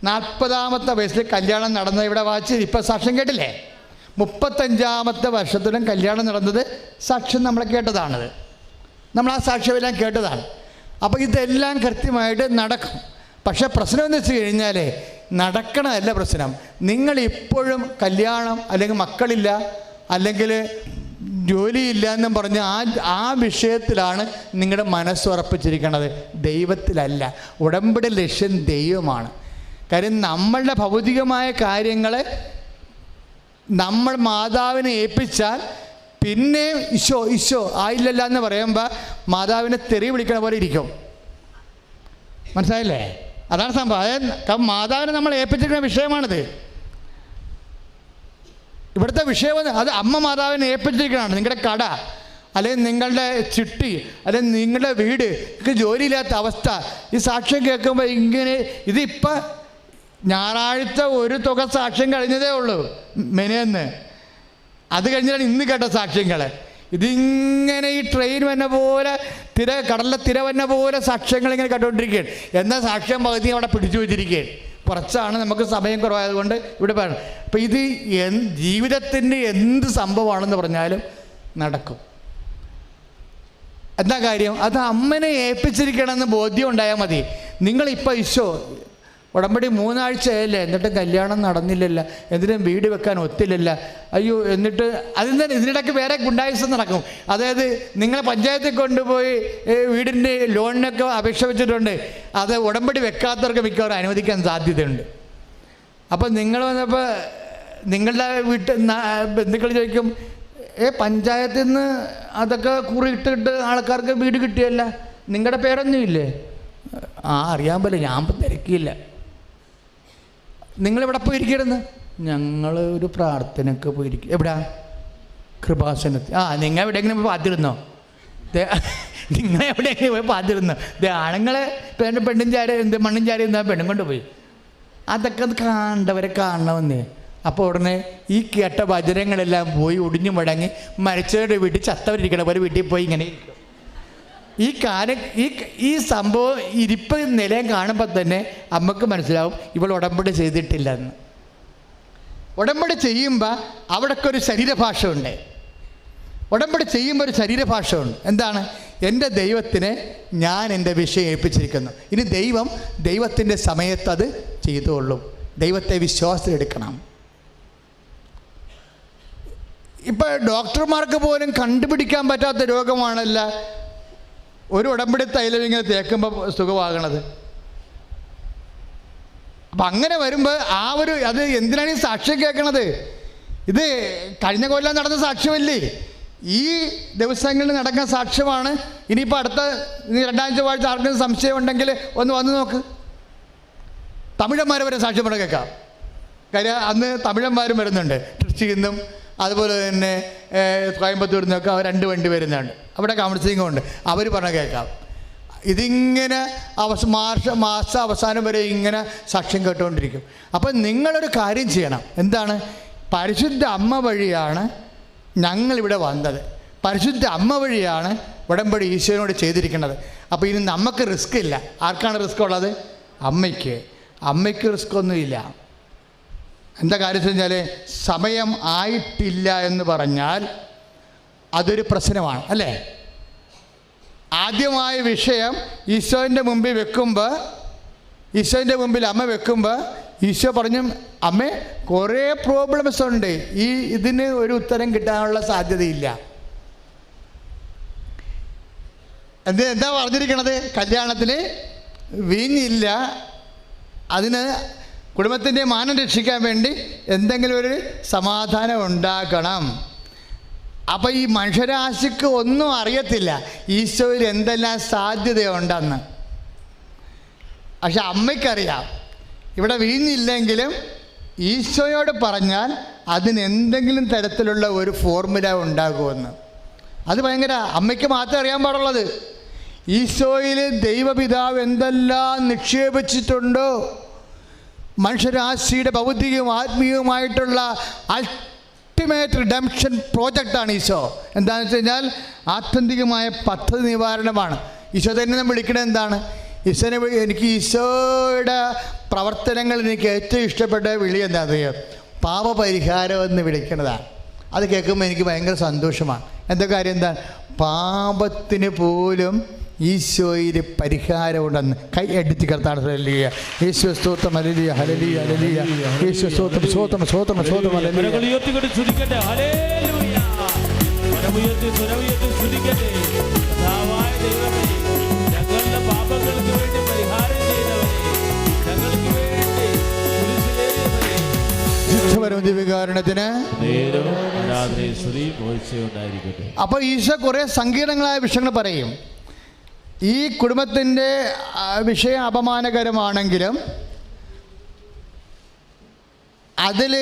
A: 40ാമത്തെ വയസ്സിൽ കല്യാണം നടന്നത് ഇവിടെ വായിച്ച് ഇപ്പം സാക്ഷ്യം കേട്ടില്ലേ? 35ാമത്തെ വർഷത്തിലും കല്യാണം നടന്നത് സാക്ഷ്യം നമ്മൾ കേട്ടതാണത്. നമ്മൾ ആ സാക്ഷ്യമെല്ലാം കേട്ടതാണ്. അപ്പോൾ ഇതെല്ലാം കൃത്യമായിട്ട് നടക്കും. പക്ഷേ പ്രശ്നം എന്ന് വെച്ച് കഴിഞ്ഞാൽ നടക്കണമല്ല പ്രശ്നം. നിങ്ങളിപ്പോഴും കല്യാണം അല്ലെങ്കിൽ മക്കളില്ല അല്ലെങ്കിൽ ജോലിയില്ല എന്നും പറഞ്ഞ് ആ വിഷയത്തിലാണ് നിങ്ങളുടെ മനസ്സുറപ്പിച്ചിരിക്കുന്നത്, ദൈവത്തിലല്ല. ഉടമ്പടി ലക്ഷ്യം ദൈവമാണ്. കാര്യം നമ്മളുടെ ഭൗതികമായ കാര്യങ്ങളെ നമ്മൾ മാതാവിനെ ഏൽപ്പിച്ചാൽ പിന്നെ ഈശോ ആയില്ലല്ല എന്ന് പറയുമ്പോൾ മാതാവിനെ തെറി വിളിക്കണ പോലെ ഇരിക്കും. മനസ്സിലായില്ലേ? അതാണ് സംഭവം. അതായത് മാതാവിനെ നമ്മൾ ഏൽപ്പിച്ചിരിക്കുന്ന വിഷയമാണിത്. ഇവിടുത്തെ വിഷയം അത് അമ്മ മാതാവിനെ ഏൽപ്പിച്ചിരിക്കുന്നതാണ്. നിങ്ങളുടെ കട അല്ലെങ്കിൽ നിങ്ങളുടെ ചിട്ടി അല്ലെങ്കിൽ നിങ്ങളുടെ വീട്, ജോലിയില്ലാത്ത അവസ്ഥ. ഈ സാക്ഷ്യം കേൾക്കുമ്പോൾ ഇങ്ങനെ ഇതിപ്പോൾ ഞായറാഴ്ച ഒരു തുക സാക്ഷ്യം കഴിഞ്ഞതേ ഉള്ളൂ മെനയെന്ന്. അത് കഴിഞ്ഞാണ് ഇന്ന് കേട്ട സാക്ഷ്യങ്ങൾ. ഇതിങ്ങനെ ഈ ട്രെയിൻ വന്ന പോലെ കടലിലെ തിര വന്ന പോലെ സാക്ഷ്യങ്ങൾ ഇങ്ങനെ കണ്ടുകൊണ്ടിരിക്കുകയാണ്. എന്നാൽ സാക്ഷ്യം പകുതി അവിടെ പിടിച്ചു വെച്ചിരിക്കുകയാണ്. കുറച്ചാണ്, നമുക്ക് സമയം കുറവായതുകൊണ്ട് ഇവിടെ പറയണം. അപ്പം ഇത് ജീവിതത്തിൻ്റെ എന്ത് സംഭവമാണെന്ന് പറഞ്ഞാലും നടക്കും. എന്താ കാര്യം? അത് അമ്മനെ ഏൽപ്പിച്ചിരിക്കണമെന്ന് ബോധ്യം ഉണ്ടായാൽ മതി. നിങ്ങളിപ്പോൾ ഈശോ ഉടമ്പടി 3 ആഴ്ചയല്ലേ, എന്നിട്ടും കല്യാണം നടന്നില്ലല്ല, എന്തിനും വീട് വെക്കാൻ ഒത്തില്ലല്ല, അയ്യോ, എന്നിട്ട് ഇതിനിടയ്ക്ക് വേറെ ഗുണ്ടായുസം നടക്കും. അതായത് നിങ്ങളെ പഞ്ചായത്തിൽ കൊണ്ടുപോയി വീടിൻ്റെ ലോണിനൊക്കെ അപേക്ഷ വെച്ചിട്ടുണ്ട്, അത് ഉടമ്പടി വെക്കാത്തവർക്ക് മിക്കവാറും അനുവദിക്കാൻ സാധ്യതയുണ്ട്. അപ്പം നിങ്ങൾ വന്നപ്പോൾ നിങ്ങളുടെ ബന്ധുക്കൾ ചോദിക്കും, പഞ്ചായത്തിൽ നിന്ന് അതൊക്കെ കുറിയിട്ടിട്ട് ആൾക്കാർക്ക് വീട് കിട്ടിയല്ല, നിങ്ങളുടെ പേരൊന്നുമില്ലേ? അറിയാൻ പറ്റില്ല, ഞാൻ ഇപ്പം തിരക്കിയില്ല. നിങ്ങളിവിടെ പോയിരിക്കരുന്ന്? ഞങ്ങൾ ഒരു പ്രാർത്ഥനയ്ക്ക് പോയിരിക്കും. എവിടാ? കൃപാസനത്തിൽ. നിങ്ങൾ എവിടെയെങ്കിലും പോയി പാത്തിരുന്നോ? നിങ്ങൾ എവിടെയെങ്കിലും പോയി പാത്തിരുന്നോ? ആണുങ്ങളെ പെണ്ണും ചാരി മണ്ണും ചാരി എന്നാൽ പെണ്ണും കൊണ്ടുപോയി. അതൊക്കെ കണ്ടവരെ കാണണമെന്നേ. അപ്പോൾ ഉടനെ ഈ കേട്ട വചനങ്ങളെല്ലാം പോയി ഒടിഞ്ഞു മുടങ്ങി മരിച്ചവരുടെ വീട്ടിൽ ചത്തവരിരിക്കണം പോലെ വീട്ടിൽ പോയി ഇങ്ങനെ ഇരിക്കും. ഈ സംഭവം ഇരിപ്പ് നിലയം കാണുമ്പോൾ തന്നെ അമ്മക്ക് മനസ്സിലാവും ഇവൾ ഉടമ്പടി ചെയ്തിട്ടില്ലെന്ന്. ഉടമ്പടി ചെയ്യുമ്പോൾ അവിടൊക്കെ ഒരു ശരീരഭാഷ ഉണ്ട്. ഉടമ്പടി ചെയ്യുമ്പോൾ ഒരു ശരീരഭാഷ ഉണ്ട്. എന്താണ്? എൻ്റെ ദൈവത്തിനെ ഞാൻ എൻ്റെ വിഷയം ഏൽപ്പിച്ചിരിക്കുന്നു. ഇനി ദൈവത്തിൻ്റെ സമയത്ത് അത് ചെയ്തുകൊള്ളും. ദൈവത്തെ വിശ്വാസത്തിലെടുക്കണം. ഇപ്പോൾ ഡോക്ടർമാർക്ക് പോലും കണ്ടുപിടിക്കാൻ പറ്റാത്ത രോഗമാണല്ല ഒരു ഉടമ്പടി തൈലം ഇങ്ങനെ തേക്കുമ്പോൾ സുഖമാകണത്. അപ്പം അങ്ങനെ വരുമ്പോൾ അത് എന്തിനാണ് ഈ സാക്ഷ്യം കേൾക്കണത്? ഇത് കഴിഞ്ഞ കൊല്ലം നടന്ന സാക്ഷ്യമല്ലേ, ഈ ദിവസങ്ങളിൽ നടക്കുന്ന സാക്ഷ്യമാണ്. ഇനിയിപ്പോൾ അടുത്ത 2 ആഴ്ച ആർക്കും സംശയം ഉണ്ടെങ്കിൽ ഒന്ന് വന്ന് നോക്ക്. തമിഴന്മാർ വരെ സാക്ഷ്യം പറഞ്ഞ് കേൾക്കാം. കാര്യം അന്ന് തമിഴന്മാരും വരുന്നുണ്ട്. ട്രിച്ചിയിൽ നിന്നും അതുപോലെ തന്നെ കോയമ്പത്തൂരിൽ നിന്നൊക്കെ 2 വണ്ടി വരുന്നുണ്ട്. അവിടെ കൗൺസിലിംഗും ഉണ്ട്. അവർ പറഞ്ഞ കേൾക്കാം. ഇതിങ്ങനെ മാസ അവസാനം വരെ ഇങ്ങനെ സാക്ഷ്യം കേട്ടുകൊണ്ടിരിക്കും. അപ്പം നിങ്ങളൊരു കാര്യം ചെയ്യണം. എന്താണ്? പരിശുദ്ധ അമ്മ വഴിയാണ് ഞങ്ങളിവിടെ വന്നത്. പരിശുദ്ധ അമ്മ വഴിയാണ് ഉടമ്പടി ഈശോയോട് ചെയ്തിരിക്കുന്നത്. അപ്പോൾ ഇനി നമുക്ക് റിസ്ക് ഇല്ല. ആർക്കാണ് റിസ്ക് ഉള്ളത്? അമ്മയ്ക്ക് റിസ്ക് ഒന്നുമില്ല. എന്താ കാര്യം വെച്ചാൽ സമയം ആയിട്ടില്ല എന്ന് പറഞ്ഞാൽ അതൊരു പ്രശ്നമാണ്, അല്ലേ? ആദ്യമായ വിഷയം ഈശോൻ്റെ മുമ്പിൽ വെക്കുമ്പോൾ, ഈശോൻ്റെ മുമ്പിൽ അമ്മ വെക്കുമ്പോൾ ഈശോ പറഞ്ഞു, അമ്മേ കുറേ പ്രോബ്ലംസ് ഉണ്ട്, ഇതിന് ഒരു ഉത്തരം കിട്ടാനുള്ള സാധ്യതയില്ല. എന്താ പറഞ്ഞിരിക്കണത്? കല്യാണത്തിന് വീഞ്ഞില്ല, അതിന് കുടുംബത്തിൻ്റെ മാനം രക്ഷിക്കാൻ വേണ്ടി എന്തെങ്കിലും ഒരു സമാധാനം ഉണ്ടാക്കണം. അപ്പം ഈ മനുഷ്യരാശിക്ക് ഒന്നും അറിയത്തില്ല ഈശോയിൽ എന്തെല്ലാം സാധ്യതയുണ്ടെന്ന്. പക്ഷെ അമ്മയ്ക്കറിയാം ഇവിടെ വീഞ്ഞില്ലെങ്കിലും ഈശോയോട് പറഞ്ഞാൽ അതിനെന്തെങ്കിലും തരത്തിലുള്ള ഒരു ഫോർമുല ഉണ്ടാകുമെന്ന്. അത് ഭയങ്കര അമ്മയ്ക്ക് മാത്രമേ അറിയാൻ പാടുള്ളത്. ഈശോയിൽ ദൈവപിതാവ് എന്തെല്ലാം നിക്ഷേപിച്ചിട്ടുണ്ടോ, മനുഷ്യരാശിയുടെ ഭൗതികവും ആത്മീയവുമായിട്ടുള്ള അൾട്ടിമേറ്റ് റിഡംഷൻ പ്രോജക്റ്റാണ് ഈശോ. എന്താണെന്ന് വെച്ച് കഴിഞ്ഞാൽ ആത്യന്തികമായ പദ്ധതി നിവാരണമാണ്. ഈശോ തന്നെ വിളിക്കുന്നത് എന്താണ്? എനിക്ക് ഈശോയുടെ പ്രവർത്തനങ്ങൾ എനിക്ക് ഏറ്റവും ഇഷ്ടപ്പെട്ട വിളി എന്താണെന്ന് അറിയാം? പാപപരിഹാരം എന്ന് വിളിക്കുന്നതാണ്. അത് കേൾക്കുമ്പോൾ എനിക്ക് ഭയങ്കര സന്തോഷമാണ്. എന്താ കാര്യം? എന്താ? പാപത്തിന് പോലും ഈശോയിൽ പരിഹാരമുണ്ടെന്ന് കൈ അടിച്ച് കർത്താൻ. ഹല്ലേലൂയ, യേശു സ്തോത്രം, ഹല്ലേലൂയ, ഹല്ലേലൂയ, ഹല്ലേലൂയ, യേശു സ്തോത്രം, സ്തോത്രം, സ്തോത്രം, സ്തോത്രം, ഹല്ലേലൂയ. ദിവ്യകാരുണ്യത്തിന്. അപ്പോൾ ഈശോ കുറേ സങ്കീർണങ്ങളായ വിഷയങ്ങൾ പറയും. ഈ കുടുംബത്തിൻ്റെ വിഷയം അപമാനകരമാണെങ്കിലും അതിൽ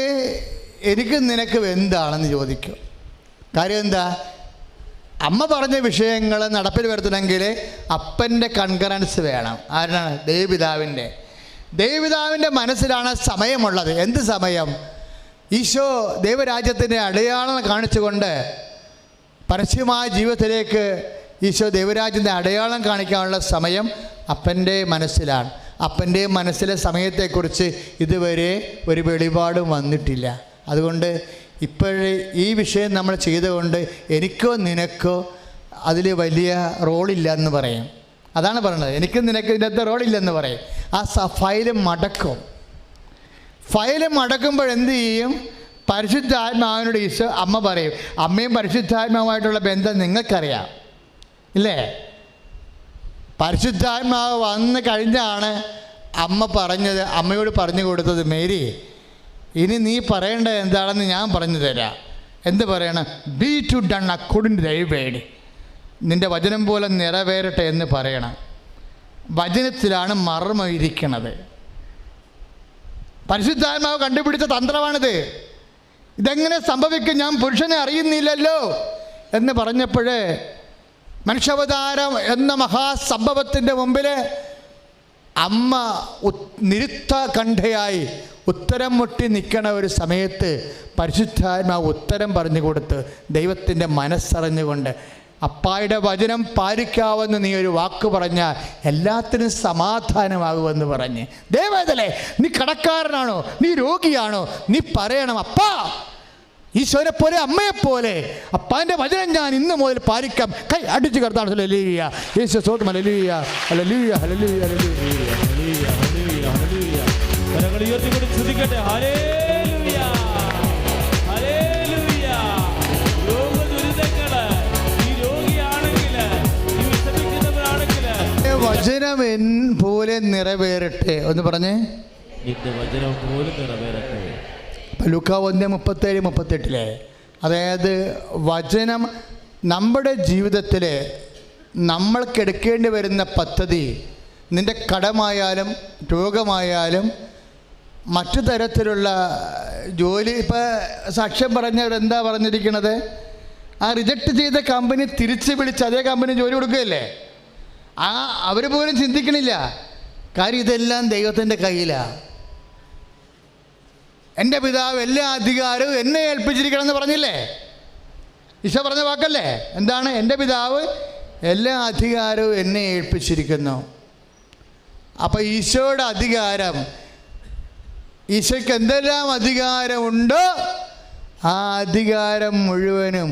A: എനിക്ക് നിനക്ക് എന്താണെന്ന് ചോദിക്കും. കാര്യം എന്താ? അമ്മ പറഞ്ഞ വിഷയങ്ങൾ നടപ്പിൽ വരുത്തണമെങ്കിൽ അപ്പൻ്റെ കൺകറൻസ് വേണം. ആരാണ്? ദൈവപിതാവിൻ്റെ മനസ്സിലാണ് സമയമുള്ളത്. എന്ത് സമയം? ഈശോ ദൈവരാജ്യത്തിൻ്റെ അടയാളം കാണിച്ചുകൊണ്ട് പരസ്യമായ ജീവിതത്തിലേക്ക് ഈശോ ദൈവരാജ്യത്തിൻ്റെ അടയാളം കാണിക്കാനുള്ള സമയം അപ്പൻ്റെ മനസ്സിലാണ്. അപ്പൻ്റെ മനസ്സിലെ സമയത്തെക്കുറിച്ച് ഇതുവരെ ഒരു വെളിപാടും വന്നിട്ടില്ല. അതുകൊണ്ട് ഇപ്പോഴേ ഈ വിഷയം നമ്മൾ ചെയ്തുകൊണ്ട് എനിക്കോ നിനക്കോ അതിൽ വലിയ റോളില്ല എന്ന് പറയും. അതാണ് പറയുന്നത്. എനിക്കും നിനക്ക് ഇതിനകത്ത് റോളില്ലെന്ന് പറയും. ആ ഫയല് മടക്കും. ഫയല് മടക്കുമ്പോൾ എന്ത് ചെയ്യും? പരിശുദ്ധാത്മാവിനോട് ഈശോ അമ്മ പറയും. അമ്മയും പരിശുദ്ധാത്മാവുമായിട്ടുള്ള ബന്ധം നിങ്ങൾക്കറിയാം ഇല്ലേ? പരിശുദ്ധാത്മാവ് വന്ന് കഴിഞ്ഞാണ് അമ്മ പറഞ്ഞത്, അമ്മയോട് പറഞ്ഞു കൊടുത്തത്, മേരി ഇനി നീ പറയേണ്ടത് എന്താണെന്ന് ഞാൻ പറഞ്ഞു തരാം. എന്ത് പറയണം? Be to done according to thy word. നിൻ്റെ വചനം പോലെ നിറവേറട്ടെ എന്ന് പറയണം. വചനത്തിലാണ് മർമ്മം ഇരിക്കണത്. പരിശുദ്ധാത്മാവ് കണ്ടുപിടിച്ച തന്ത്രമാണിത്. ഇതെങ്ങനെ സംഭവിക്കും? ഞാൻ പുരുഷനെ അറിയുന്നില്ലല്ലോ എന്ന് പറഞ്ഞപ്പോൾ മനുഷ്യാവതാരം എന്ന മഹാസംഭവത്തിൻ്റെ മുമ്പിൽ അമ്മ നിരുത്ത കണ്ഠയായി ഉത്തരം മുട്ടി നിൽക്കണ ഒരു സമയത്ത് പരിശുദ്ധാത്മാവ് ഉത്തരം പറഞ്ഞു കൊടുത്ത് ദൈവത്തിൻ്റെ മനസ്സറിഞ്ഞുകൊണ്ട്, അപ്പായുടെ വചനം പാലിക്കാവെന്ന് നീ ഒരു വാക്ക് പറഞ്ഞാൽ എല്ലാത്തിനും സമാധാനമാകുമെന്ന് പറഞ്ഞ്, ദൈവത്തിലെ നീ കടക്കാരനാണോ, നീ രോഗിയാണോ, നീ പറയണം, അപ്പാ ഈശോനെ പോലെ അമ്മയെപ്പോലെ അപ്പാൻ്റെ വചനം ഞാൻ ഇന്ന് മുതൽ പാലിക്കാം. കൈ അടിച്ച് കർത്താൻ ഹല്ലേലൂയ, യേശു സ്തോത്രം, ഹല്ലേലൂയ, ഹല്ലേലൂയ, ഹല്ലേലൂയ, ഹല്ലേലൂയ,
B: ഹല്ലേലൂയ. കരങ്ങൾ ഉയർത്തിക്കൊണ്ട് സ്തുതിക്കട്ടെ. Hallelujah, hallelujah. രോഗദുരിതങ്ങള്, ഈ രോഗിയാണെങ്കിൽ, ഈ വിഷമിക്കുന്നവരാണെങ്കിൽ
A: വചനം പോലെ നിറവേറട്ടെ ഒന്ന് പറഞ്ഞേ.
B: നിന്റെ വചനം പോലെ നിറവേറട്ടെ.
A: ലൂക്കാ 1:37-38 അതായത് വചനം നമ്മുടെ ജീവിതത്തിൽ നമ്മൾക്കെടുക്കേണ്ടി വരുന്ന പദ്ധതി, നിൻ്റെ കടമായാലും രോഗമായാലും മറ്റു തരത്തിലുള്ള ജോലി, ഇപ്പോൾ സാക്ഷ്യം പറഞ്ഞവർ എന്താ പറഞ്ഞിരിക്കുന്നത്? ആ റിജക്റ്റ് ചെയ്ത കമ്പനി തിരിച്ച് വിളിച്ച് അതേ കമ്പനി ജോലി കൊടുക്കുകയല്ലേ? അവർ പോലും ചിന്തിക്കണില്ല. കാര്യം ഇതെല്ലാം ദൈവത്തിൻ്റെ കയ്യിലാണ്. എൻ്റെ പിതാവ് എല്ലാ അധികാരവും എന്നെ ഏൽപ്പിച്ചിരിക്കണമെന്ന് പറഞ്ഞില്ലേ? ഈശോ പറഞ്ഞ വാക്കല്ലേ? എന്താണ്? എൻ്റെ പിതാവ് എല്ലാ അധികാരവും എന്നെ ഏൽപ്പിച്ചിരിക്കുന്നു. അപ്പോൾ ഈശോയുടെ അധികാരം, ഈശോയ്ക്ക് എന്തെല്ലാം അധികാരമുണ്ടോ ആ അധികാരം മുഴുവനും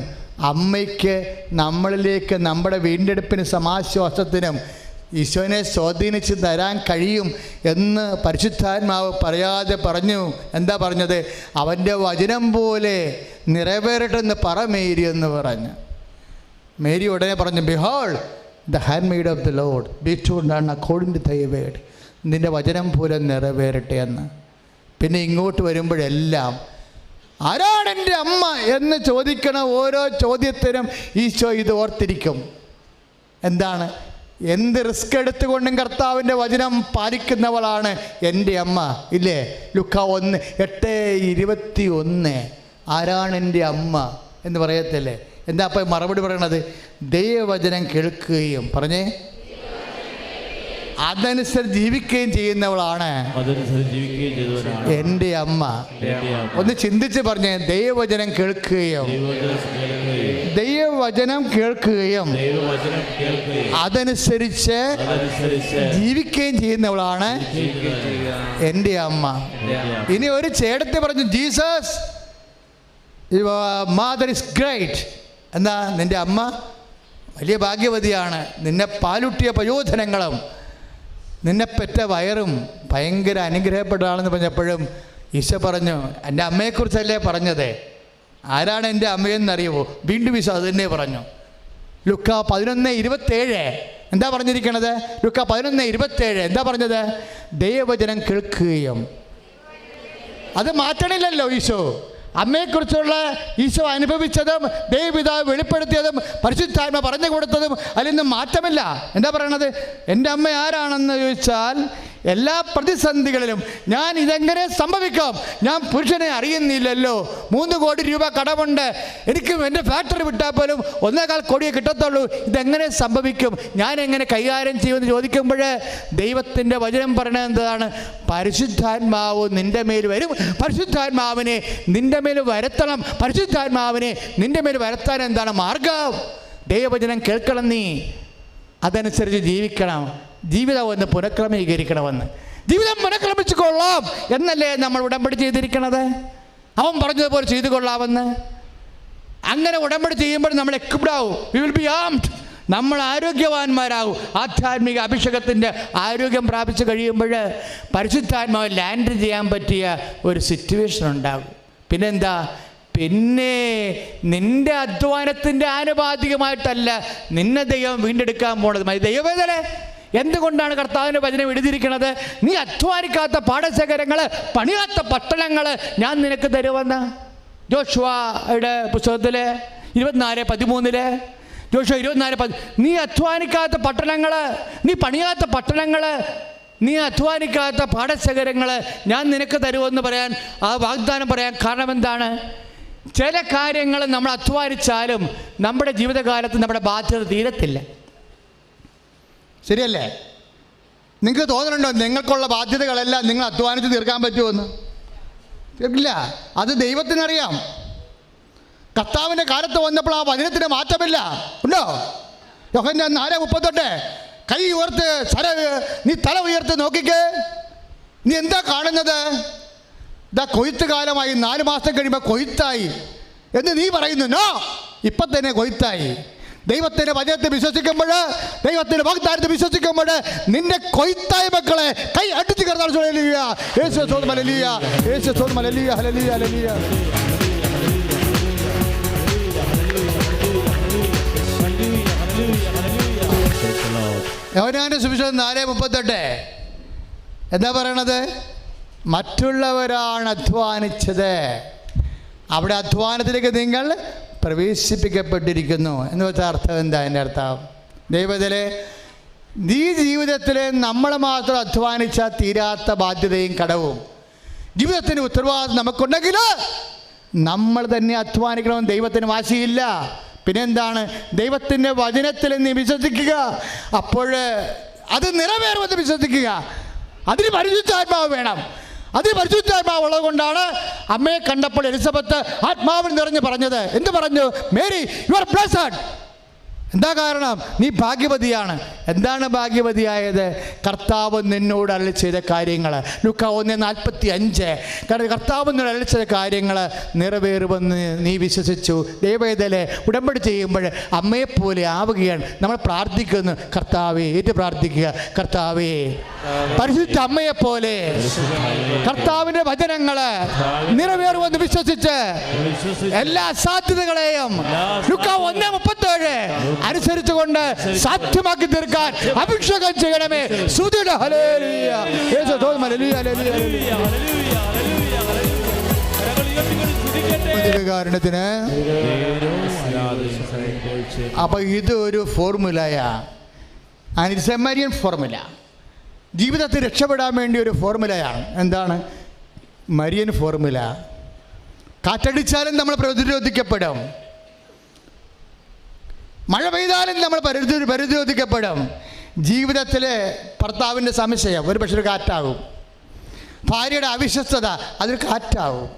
A: അമ്മയ്ക്ക് നമ്മളിലേക്ക് നമ്മുടെ വീണ്ടെടുപ്പിനും സമാശ്വാസത്തിനും ഈശോനെ സ്വാധീനിച്ച് തരാൻ കഴിയും എന്ന് പരിശുദ്ധാത്മാവ് പറയാതെ പറഞ്ഞു. എന്താ പറഞ്ഞത്? അവൻ്റെ വചനം പോലെ നിറവേറട്ടെന്ന് പറ മേരി എന്ന് പറഞ്ഞു. മേരി ഉടനെ പറഞ്ഞു, behold the handmaid of the Lord, be to done according to thy word. നിൻ്റെ വചനം പോലെ നിറവേറട്ടെ എന്ന്. പിന്നെ ഇങ്ങോട്ട് വരുമ്പോഴെല്ലാം ആരാണ് എൻ്റെ അമ്മ എന്ന് ചോദിക്കണ ഓരോ ചോദ്യത്തിനും ഈശോ ഇത് ഓർത്തിരിക്കും. എന്താണ്? എന്ത് റിസ്ക് എടുത്തുകൊണ്ടും കർത്താവിൻ്റെ വചനം പാലിക്കുന്നവളാണ് എൻ്റെ അമ്മ ഇല്ലേ? ലൂക്കാ 1:8-21 ആരാണ് എൻ്റെ അമ്മ എന്ന് പറയത്തില്ലേ? എന്താ അപ്പം മറുപടി പറയണത്? ദൈവവചനം കേൾക്കുകയും പറഞ്ഞേ അതനുസരിച്ച് ജീവിക്കുകയും ചെയ്യുന്നവളാണ് എൻ്റെ അമ്മ. ഒന്ന് ചിന്തിച്ച് പറഞ്ഞേ, ദൈവവചനം കേൾക്കുകയും ദൈവവചനം കേൾക്കുകയും അതനുസരിച്ച് ജീവിക്കുകയും ചെയ്യുന്നവളാണ് എൻ്റെ അമ്മ. ഇനി ഒരു ചേട്ടത്തി പറഞ്ഞു, ജീസസ് മദർ ഇസ് ഗ്രേറ്റ്. എന്താ? നിൻ്റെ അമ്മ വലിയ ഭാഗ്യവതിയാണ്. നിന്നെ പാലുട്ടിയ പ്രയോജനങ്ങളും നിന്നെ പെറ്റ വയറും ഭയങ്കര അനുഗ്രഹപ്പെട്ടതാണെന്ന് പറഞ്ഞപ്പോഴും ഈശോ പറഞ്ഞു, എൻ്റെ അമ്മയെക്കുറിച്ചല്ലേ പറഞ്ഞത്? ആരാണ് എൻ്റെ അമ്മയെന്നറിയുമോ? വീണ്ടും ഈശോ അത് തന്നെ പറഞ്ഞു. ലൂക്കാ 11:27 എന്താ പറഞ്ഞിരിക്കണത്? ലൂക്കാ 11:27 എന്താ പറഞ്ഞത്? ദൈവവചനം കേൾക്കുകയും. അത് മാറ്റണില്ലല്ലോ ഈശോ. അമ്മയെക്കുറിച്ചുള്ള ഈശോ അനുഭവിച്ചതും ദൈവപിതാവ് വെളിപ്പെടുത്തിയതും പരിശുദ്ധാത്മ പറഞ്ഞു കൊടുത്തതും അതിൽ നിന്ന് മാറ്റമില്ല. എന്താ പറയണത്? എൻ്റെ അമ്മ ആരാണെന്ന് ചോദിച്ചാൽ എല്ലാ പ്രതിസന്ധികളിലും ഞാൻ ഇതെങ്ങനെ സംഭവിക്കാം, ഞാൻ പുരുഷനെ അറിയുന്നില്ലല്ലോ, 3 കോടി രൂപ കടമുണ്ട്, എനിക്ക് എൻ്റെ ഫാക്ടറി വിട്ടാൽ പോലും 1.25 കോടിയെ കിട്ടത്തുള്ളൂ, ഇതെങ്ങനെ സംഭവിക്കും, ഞാൻ എങ്ങനെ കൈകാര്യം ചെയ്യുമെന്ന് ചോദിക്കുമ്പോൾ ദൈവത്തിൻ്റെ വചനം പറയുന്നത് എന്താണ്? പരിശുദ്ധാത്മാവ് നിൻ്റെ മേൽ വരും, പരിശുദ്ധാത്മാവിനെ നിൻ്റെ മേൽ വരുത്തണം, പരിശുദ്ധാത്മാവിനെ നിൻ്റെ മേൽ വരുത്താൻ എന്താണ് മാർഗം? ദൈവവചനം കേൾക്കണം, നീ അതനുസരിച്ച് ജീവിക്കണം, ജീവിതം ഒന്ന് പുനഃക്രമീകരിക്കണമെന്ന്. ജീവിതം പുനഃക്രമിച്ചു കൊള്ളാം എന്നല്ലേ നമ്മൾ ഉടമ്പടി ചെയ്തിരിക്കണത്? അവൻ പറഞ്ഞതുപോലെ ചെയ്തു കൊള്ളാമെന്ന്. അങ്ങനെ ഉടമ്പടി ചെയ്യുമ്പോൾ നമ്മൾ എക്വിപ്ഡ് ആവും, വി വിൽ ബി ആംഡ്, നമ്മൾ ആരോഗ്യവാന്മാരാകും. ആധ്യാത്മിക അഭിഷേകത്തിൻ്റെ ആരോഗ്യം പ്രാപിച്ചു കഴിയുമ്പോൾ പരിശുദ്ധാത്മാവ് ലാൻഡ് ചെയ്യാൻ പറ്റിയ ഒരു സിറ്റുവേഷൻ ഉണ്ടാകും. പിന്നെന്താ? പിന്നെ നിൻ്റെ അധ്വാനത്തിൻ്റെ ആനുപാതികമായിട്ടല്ല നിന്നെ ദൈവം വീണ്ടെടുക്കാൻ പോണത്. ദൈവവേദനെ എന്തുകൊണ്ടാണ് കർത്താവിൻ്റെ വചനം എഴുതിയിരിക്കുന്നത്? നീ അധ്വാനിക്കാത്ത പാടശേഖരങ്ങൾ, പണിയാത്ത പട്ടണങ്ങൾ ഞാൻ നിനക്ക് തരുമെന്ന്. ജോഷുവയുടെ പുസ്തകത്തിൽ 24:13, ജോഷുവ 24:10, നീ അധ്വാനിക്കാത്ത പട്ടണങ്ങൾ, നീ പണിയാത്ത പട്ടണങ്ങൾ, നീ അധ്വാനിക്കാത്ത പാടശേഖരങ്ങൾ ഞാൻ നിനക്ക് തരുമെന്ന് പറയാൻ, ആ വാഗ്ദാനം പറയാൻ കാരണം എന്താണ്? ചില കാര്യങ്ങൾ നമ്മൾ അധ്വാനിച്ചാലും നമ്മുടെ ജീവിതകാലത്ത് നമ്മുടെ ബാധ്യത തീരത്തില്ല. ശരിയല്ലേ? നിങ്ങൾക്ക് തോന്നുന്നുണ്ടോ നിങ്ങൾക്കുള്ള ബാധ്യതകളെല്ലാം നിങ്ങൾ അധ്വാനിച്ച് തീർക്കാൻ പറ്റുമെന്ന്? തീർക്കില്ല. അത് ദൈവത്തിനറിയാം. കർത്താവിൻ്റെ കാലത്ത് വന്നപ്പോൾ ആ വചനത്തിന് മാറ്റമില്ല. ഉണ്ടോ? യോഹന്നാൻ 4:38, കൈ ഉയർത്ത്, നീ തല ഉയർത്ത് നോക്കിക്കേ, നീ എന്താ കാണുന്നത്? ഇതാ കൊയ്ത്ത് കാലമായി, 4 മാസം കഴിയുമ്പോൾ കൊയ്ത്തായി എന്ന് നീ പറയുന്നു. നോ, ഇപ്പം തന്നെ കൊയ്ത്തായി. ദൈവത്തിൻ്റെ വചനത്തെ വിശ്വസിക്കുമ്പോൾ, ദൈവത്തിൻ്റെ വാഗ്ദാനത്തെ വിശ്വസിക്കുമ്പോൾ നിന്റെ കൊയ്ത്തായ മക്കളെ കൈ അടിച്ച് കർത്താവ് ഹല്ലേലൂയ, യേശുവേ സ്തോത്രം, ഹല്ലേലൂയ, യേശുവേ സ്തോത്രം, ഹല്ലേലൂയ, ഹല്ലേലൂയ, ഹല്ലേലൂയ. യോഹന്നാന്റെ സുവിശേഷം 4:38 എന്താ പറയണത്? മറ്റുള്ളവരാണ് അധ്വാനിച്ചത്, അവിടെ അധ്വാനത്തിലേക്ക് നിങ്ങൾ പ്രവേശിപ്പിക്കപ്പെട്ടിരിക്കുന്നു എന്ന് വെച്ചാൽ അർത്ഥം എന്താ? എൻ്റെ അർത്ഥം ദൈവത്തിലെ ഈ ജീവിതത്തിൽ നമ്മൾ മാത്രം അധ്വാനിച്ചാൽ തീരാത്ത ബാധ്യതയും കടവും, ജീവിതത്തിന് ഉത്തരവാദിത്വം നമുക്കുണ്ടെങ്കിൽ നമ്മൾ തന്നെ അധ്വാനിക്കണമെന്ന് ദൈവത്തിന് വാശിയില്ല. പിന്നെന്താണ്? ദൈവത്തിൻ്റെ വചനത്തിൽ നീ വിശ്വസിക്കുക, അപ്പോൾ അത് നിറവേറുമെന്ന് വിശ്വസിക്കുക. അതിന് പരിശുദ്ധാത്മാവ് വേണം. അതിന് പരിശുദ്ധാത്മാവ് ഉള്ളത് കൊണ്ടാണ് അമ്മയെ കണ്ടപ്പോൾ എലിസബത്ത് ആത്മാവിൽ നിറഞ്ഞ് പറഞ്ഞത്. എന്ത് പറഞ്ഞു? Mary, you are blessed. എന്താ കാരണം? നീ ഭാഗ്യവതിയാണ്. എന്താണ് ഭാഗ്യവതിയായത്? കർത്താവ് നിന്നോട് അരുളി ചെയ്ത കാര്യങ്ങൾ. ലൂക്ക 1:45, കാരണം കർത്താവ് നിന്നോട് അരുളി ചെയ്ത കാര്യങ്ങൾ നിറവേറുമെന്ന് നീ വിശ്വസിച്ചു. ദൈവവേദനയിലെ ഉടമ്പടി ചെയ്യുമ്പോൾ അമ്മയെപ്പോലെ ആവുകയാണ്. നമ്മൾ പ്രാർത്ഥിക്കുന്നു, കർത്താവേ, ഏറ്റു പ്രാർത്ഥിക്കുക, കർത്താവേ, പരിശുദ്ധ അമ്മയെപ്പോലെ കർത്താവിൻ്റെ വചനങ്ങൾ നിറവേറുമെന്ന് വിശ്വസിച്ച് എല്ലാ സാധ്യതകളെയും ലൂക്ക 1:37 അനുസരിച്ചുകൊണ്ട് സാധ്യമാക്കി തീർക്കാൻ അഭിഷേകം ചെയ്യണമേ. സ്തുതിയുടെ ഹല്ലേലൂയ, യേശുവേ സ്തോത്രം, ഹല്ലേലൂയ, ഹല്ലേലൂയ, ഹല്ലേലൂയ. കാരണത്തിന് അപ്പൊ ഇത് ഒരു ഫോർമുലയാ, സെമരിയൻ ഫോർമുല. ജീവിതത്തിൽ രക്ഷപ്പെടാൻ വേണ്ടി ഒരു ഫോർമുലയാണ്. എന്താണ്? Marian formula. കാറ്റടിച്ചാലും നമ്മൾ പ്രതിരോധിക്കപ്പെടും, മഴ പെയ്താലും നമ്മൾ പ്രതിരോധിക്കപ്പെടും. ജീവിതത്തിൽ ഭർത്താവിൻ്റെ സംശയം ഒരു പക്ഷേ ഒരു കാറ്റാകും, ഭാര്യയുടെ അവിശ്വസ്തത അതൊരു കാറ്റാവും,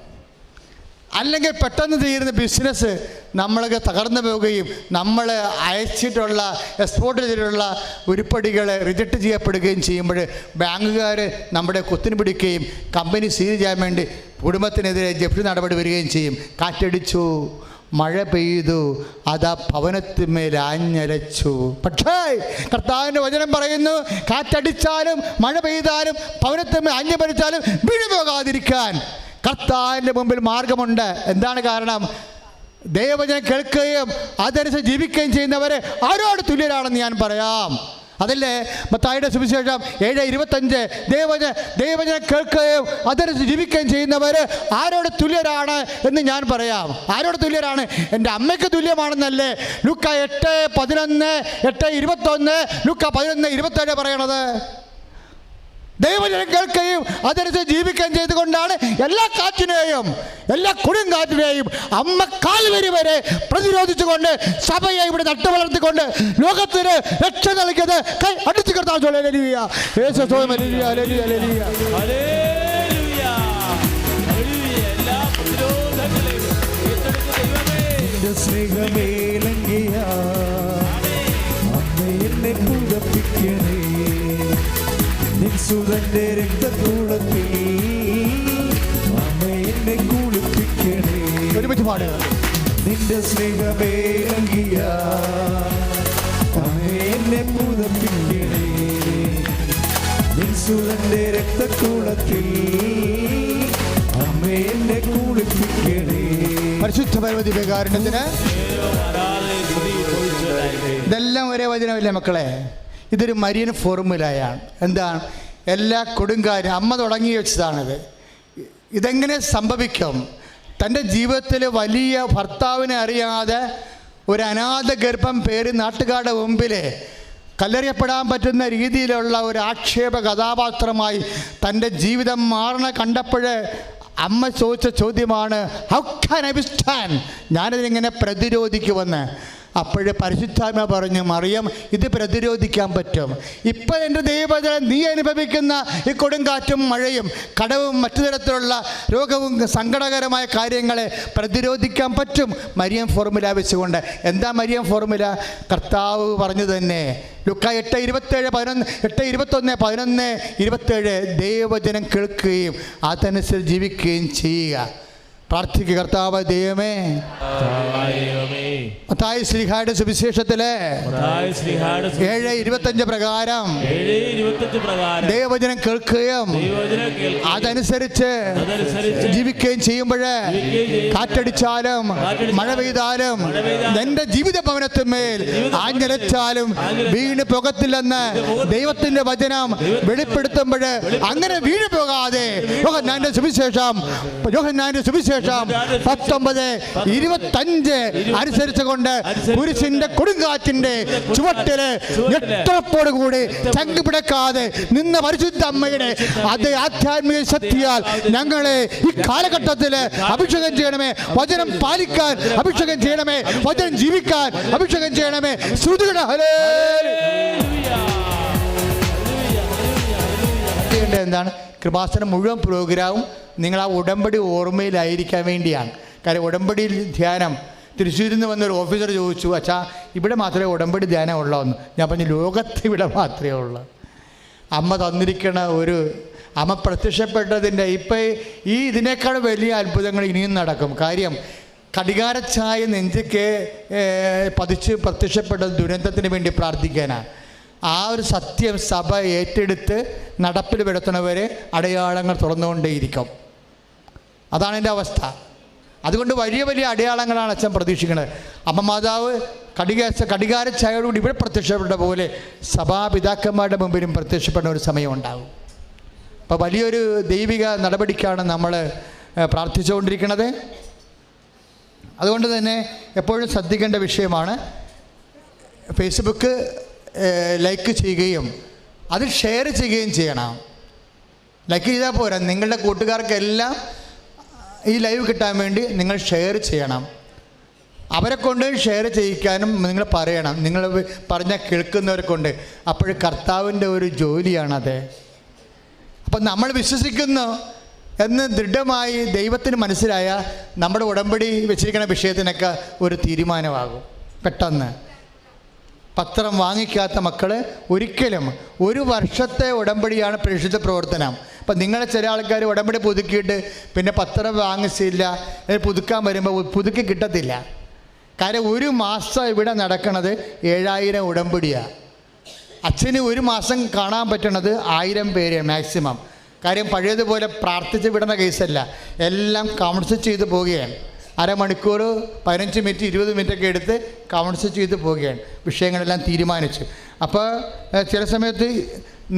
A: അല്ലെങ്കിൽ പെട്ടെന്ന് തീരുന്ന ബിസിനസ് നമ്മളൊക്കെ തകർന്നു പോവുകയും നമ്മൾ അയച്ചിട്ടുള്ള എക്സ്പോർട്ട് ചെയ്തിട്ടുള്ള ഉരുപ്പടികൾ റിജക്റ്റ് ചെയ്യപ്പെടുകയും ചെയ്യുമ്പോൾ ബാങ്കുകാർ നമ്മുടെ കുത്തിന് പിടിക്കുകയും കമ്പനി സീൽ ചെയ്യാൻ വേണ്ടി കുടുംബത്തിനെതിരെ ജപ്തി നടപടി വരികയും ചെയ്യും. കാറ്റടിച്ചു, മഴ പെയ്തു, അതാ ഭവനത്തിന്മേൽ ആഞ്ഞലച്ചു. പക്ഷേ കർത്താവിൻ്റെ വചനം പറയുന്നു, കാറ്റടിച്ചാലും മഴ പെയ്താലും ഭവനത്തിന്മേൽ ആഞ്ഞപരിച്ചാലും വീണുപോകാതിരിക്കാൻ കർത്താവിൻ്റെ മുമ്പിൽ മാർഗമുണ്ട്. എന്താണ് കാരണം? ദൈവവചനം കേൾക്കുകയും അതനുസരിച്ച് ജീവിക്കുകയും ചെയ്യുന്നവരെ ആരോട് തുല്യരാണെന്ന് ഞാൻ പറയാം. അതല്ലേ മത്തായിയുടെ സുവിശേഷം 7:25, ദൈവവചനം കേൾക്കുകയും അതനുസരിച്ച് ജീവിക്കുകയും ചെയ്യുന്നവർ ആരോട് തുല്യരാണ് എന്ന് ഞാൻ പറയാം. ആരോട് തുല്യരാണ്? എൻ്റെ അമ്മയ്ക്ക് തുല്യമാണെന്നല്ലേ ലൂക്ക 8:11, 8:21, ലൂക്ക 11:27 പറയണത്. ദൈവജനം കേൾക്കുകയും അതനുസരിച്ച് ജീവിക്കുകയും ചെയ്തുകൊണ്ടാണ് എല്ലാ കാറ്റിനെയും, എല്ലാ കൊടുങ്കാറ്റിനെയും അമ്മ കാൽവരി വരെ പ്രതിരോധിച്ചുകൊണ്ട് സഭയെ ഇവിടെ നട്ടു വളർത്തിക്കൊണ്ട് ലോകത്തിന് രക്ഷ നൽകിയത് കൈ അടിച്ചു കിടത്താൻ
C: സുതന്റെ രക്തക്കൂളത്തിൽ അമ്മയെന്നെ കുളിപ്പിക്കണേ.
A: ഒരുമിച്ച് പാടുക.
C: നിന്റെ സ്നേഹമേലങ്കിയ അമ്മയെന്നെ പുതപ്പിക്കണേ. നിൻ സുതന്റെ രക്തക്കൂളത്തിൽ അമ്മയെന്നെ കുളിപ്പിക്കണേ.
A: പരിശുദ്ധ പരമതി വികാരണത്തിന് ഇതെല്ലാം ഒരേ വചനമില്ലേ മക്കളെ? ഇതൊരു മരിയൻ ഫോർമുലയാണ്. എന്താണ്? എല്ലാ കൊടുങ്കാരും അമ്മ തുടങ്ങി വെച്ചതാണിത്. ഇതെങ്ങനെ സംഭവിക്കും? തൻ്റെ ജീവിതത്തിൽ വലിയ ഭർത്താവിനെ അറിയാതെ ഒരു അനാഥ ഗർഭം പേര് നാട്ടുകാരുടെ മുമ്പിൽ കല്ലെറിയപ്പെടാൻ പറ്റുന്ന രീതിയിലുള്ള ഒരു ആക്ഷേപ കഥാപാത്രമായി തൻ്റെ ജീവിതം മാറണ കണ്ടപ്പോൾ അമ്മ ചോദിച്ച ചോദ്യമാണ്, ഹൗ ക്യാൻ ഐ വിസ്റ്റാൻഡ്? ഞാനതിനെങ്ങനെ പ്രതിരോധിക്കുമെന്ന്. അപ്പോഴേ പരിശുദ്ധാത്മ പറഞ്ഞു, മറിയം, ഇത് പ്രതിരോധിക്കാൻ പറ്റും. ഇപ്പം എൻ്റെ ദൈവവചനം നീ അനുഭവിക്കുന്ന ഈ കൊടുങ്കാറ്റും മഴയും കടവും മറ്റു തരത്തിലുള്ള രോഗവും സങ്കടകരമായ കാര്യങ്ങളെ പ്രതിരോധിക്കാൻ പറ്റും മരിയം ഫോർമുല വെച്ചുകൊണ്ട്. എന്താ മരിയം ഫോർമുല? കർത്താവ് പറഞ്ഞു തന്നെ, ലുക്ക 8:21-11:27 ദൈവവചനം കേൾക്കുകയും അതനുസരിച്ച് ജീവിക്കുകയും ചെയ്യുക. പ്രാർത്ഥിക്കുക. കർത്താവ് ദൈവമേ, മത്തായി ശ്ലീഹായുടെ സുവിശേഷത്തിലെ 7:25 പ്രകാരം ദൈവവചനം കേൾക്കുകയും അതനുസരിച്ച് ജീവിക്കുകയും ചെയ്യുമ്പോൾ കാറ്റടിച്ചാലും മഴ പെയ്താലും എൻ്റെ ജീവിത ഭവനത്തിന്മേൽ ആഞ്ഞലച്ചാലും വീണ് പോകത്തില്ലെന്ന് ദൈവത്തിൻ്റെ വചനം വെളിപ്പെടുത്തുമ്പോൾ അങ്ങനെ വീണ് പോകാതെ യോഹന്നാന്റെ സുവിശേഷം 19:25 അനുസരിച്ച് കൊണ്ട് കുരിശിന്റെ കൊടുങ്കാറ്റിന്റെ ചുവട്ടില് ഞെട്ടപ്പോടുകൂടി ചങ്ക് പിടക്കാതെ നിന്ന പരിശുദ്ധ അമ്മയുടെ അതേ ആധ്യാത്മിക ശക്തിയാൽ ഞങ്ങളെ ഈ കാലഘട്ടത്തില് അഭിഷേകം ചെയ്യണമേ. വചനം പാലിക്കാൻ അഭിഷേകം ചെയ്യണമേ. വചനം ജീവിക്കാൻ അഭിഷേകം ചെയ്യണമേ. ശ്രുതിയുടെ എന്താണ്? കൃപാസനം മുഴുവൻ പ്രോഗ്രാമും നിങ്ങൾ ആ ഉടമ്പടി ഓർമ്മയിലായിരിക്കാൻ വേണ്ടിയാണ്. കാര്യം ഉടമ്പടിയിൽ ധ്യാനം തൃശ്ശൂരിൽ നിന്ന് വന്നൊരു ഓഫീസർ ചോദിച്ചു, അച്ഛാ ഇവിടെ മാത്രമേ ഉടമ്പടി ധ്യാനം ഉള്ളൂ എന്ന്. ഞാൻ പറഞ്ഞു, ലോകത്ത് ഇവിടെ മാത്രമേ ഉള്ളൂ. അമ്മ തന്നിരിക്കണ ഒരു അമ്മ പ്രത്യക്ഷപ്പെട്ടതിൻ്റെ ഇപ്പം ഈ ഇതിനേക്കാൾ വലിയ അത്ഭുതങ്ങൾ ഇനിയും നടക്കും. കാര്യം കടികാരച്ചായ നെഞ്ചിക്ക് പതിച്ച് പ്രത്യക്ഷപ്പെട്ട ദുരന്തത്തിന് വേണ്ടി പ്രാർത്ഥിക്കാനാണ്. ആ ഒരു സത്യം സഭ ഏറ്റെടുത്ത് നടപ്പിൽ വരുത്തുന്നവരെ അടയാളങ്ങൾ തുറന്നുകൊണ്ടേയിരിക്കും. അതാണ് എൻ്റെ അവസ്ഥ. അതുകൊണ്ട് വലിയ വലിയ അടയാളങ്ങളാണ് അച്ഛൻ പ്രതീക്ഷിക്കുന്നത്. അമ്മ മാതാവ് കടികാരച്ചായോടുകൂടി ഇവിടെ പ്രത്യക്ഷപ്പെട്ട പോലെ സഭാപിതാക്കന്മാരുടെ മുമ്പിലും പ്രത്യക്ഷപ്പെടുന്ന ഒരു സമയം ഉണ്ടാകും. അപ്പോൾ വലിയൊരു ദൈവിക നടപടിക്കാണ് നമ്മൾ പ്രാർത്ഥിച്ചുകൊണ്ടിരിക്കുന്നത്. അതുകൊണ്ട് തന്നെ എപ്പോഴും ശ്രദ്ധിക്കേണ്ട വിഷയമാണ് ഫേസ്ബുക്ക് ലൈക്ക് ചെയ്യുകയും അത് ഷെയർ ചെയ്യുകയും ചെയ്യണം. ലൈക്ക് ചെയ്താൽ പോരാ, നിങ്ങളുടെ കൂട്ടുകാർക്കെല്ലാം ഈ ലൈവ് കിട്ടാൻ വേണ്ടി നിങ്ങൾ ഷെയർ ചെയ്യണം. അവരെ കൊണ്ട് ഷെയർ ചെയ്യിക്കാനും നിങ്ങൾ പറയണം, നിങ്ങൾ പറഞ്ഞാൽ കേൾക്കുന്നവരെ കൊണ്ട്. അപ്പോൾ കർത്താവിൻ്റെ ഒരു ജോലിയാണത്. അപ്പം നമ്മൾ വിശ്വസിക്കുന്നു എന്ന് ദൃഢമായി ദൈവത്തിന് മനസ്സിലായ നമ്മുടെ ഉടമ്പടി വെച്ചിരിക്കുന്ന വിഷയത്തിനൊക്കെ ഒരു തീരുമാനമാകും. പെട്ടെന്ന് പത്രം വാങ്ങിക്കാത്ത മക്കൾ ഒരിക്കലും 1 വർഷത്തെ ഉടമ്പടിയാണ് പ്രേക്ഷിത പ്രവർത്തനം. അപ്പം നിങ്ങളെ ചില ആൾക്കാർ ഉടമ്പടി പുതുക്കിയിട്ട് പിന്നെ പത്രം വാങ്ങിച്ചില്ല, പുതുക്കാൻ വരുമ്പോൾ പുതുക്കി കിട്ടത്തില്ല. കാര്യം 1 മാസം ഇവിടെ നടക്കുന്നത് 7000 ഉടമ്പടിയാണ്. അച്ഛന് 1 മാസം കാണാൻ പറ്റണത് 1000 പേര് മാക്സിമം. കാര്യം പഴയതുപോലെ പ്രാർത്ഥിച്ച് വിടുന്ന കേസല്ല, എല്ലാം കൗൺസിൽ ചെയ്ത് പോവുകയാണ്. അരമണിക്കൂർ 15 മിനിറ്റ് 20 മിനിറ്റൊക്കെ എടുത്ത് കൗൺസിൽ ചെയ്ത് പോവുകയാണ്. വിഷയങ്ങളെല്ലാം തീരുമാനിച്ചു. അപ്പോൾ ചില സമയത്ത്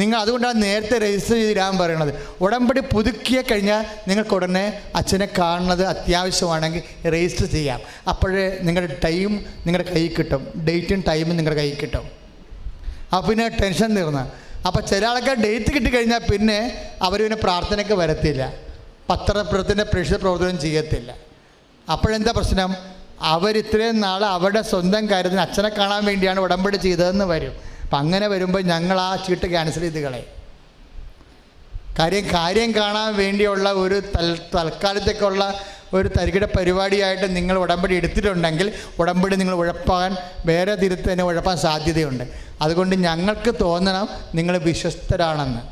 A: നിങ്ങൾ അതുകൊണ്ടാണ് നേരത്തെ രജിസ്റ്റർ ചെയ്തിടാൻ പറയണത്. ഉടമ്പടി പുതുക്കിയ കഴിഞ്ഞാൽ നിങ്ങൾക്ക് ഉടനെ അച്ഛനെ കാണുന്നത് അത്യാവശ്യമാണെങ്കിൽ രജിസ്റ്റർ ചെയ്യാം. അപ്പോഴേ നിങ്ങളുടെ ടൈം നിങ്ങളുടെ കയ്യിൽ കിട്ടും, ഡേറ്റും ടൈമും നിങ്ങളുടെ കയ്യിൽ കിട്ടും. അപ്പോൾ പിന്നെ ടെൻഷൻ തീർന്ന്. അപ്പോൾ ചില ആൾക്കാർ ഡേറ്റ് കിട്ടിക്കഴിഞ്ഞാൽ പിന്നെ അവർ പിന്നെ പ്രാർത്ഥനയ്ക്ക് വരത്തില്ല, പത്രത്തിൻ്റെ പ്രേക്ഷിത പ്രവർത്തനം ചെയ്യത്തില്ല. അപ്പോഴെന്താ പ്രശ്നം? അവരിത്രയും നാൾ അവരുടെ സ്വന്തം കാര്യത്തിന് അച്ഛനെ കാണാൻ വേണ്ടിയാണ് ഉടമ്പടി ചെയ്തതെന്ന് വരും. അപ്പം അങ്ങനെ വരുമ്പോൾ ഞങ്ങൾ ആ ചീട്ട് ക്യാൻസൽ ചെയ്ത് കളയും. കാര്യം കാണാൻ വേണ്ടിയുള്ള ഒരു തൽക്കാലത്തേക്കുള്ള ഒരു തരികിട പരിപാടിയായിട്ട് നിങ്ങൾ ഉടമ്പടി എടുത്തിട്ടുണ്ടെങ്കിൽ ഉടമ്പടി നിങ്ങൾ ഉഴപ്പാൻ വേറെ തിരുത്ത് തന്നെ ഉഴപ്പാൻ സാധ്യതയുണ്ട്. അതുകൊണ്ട് ഞങ്ങൾക്ക് തോന്നണം നിങ്ങൾ വിശ്വസ്തരാണെന്ന്.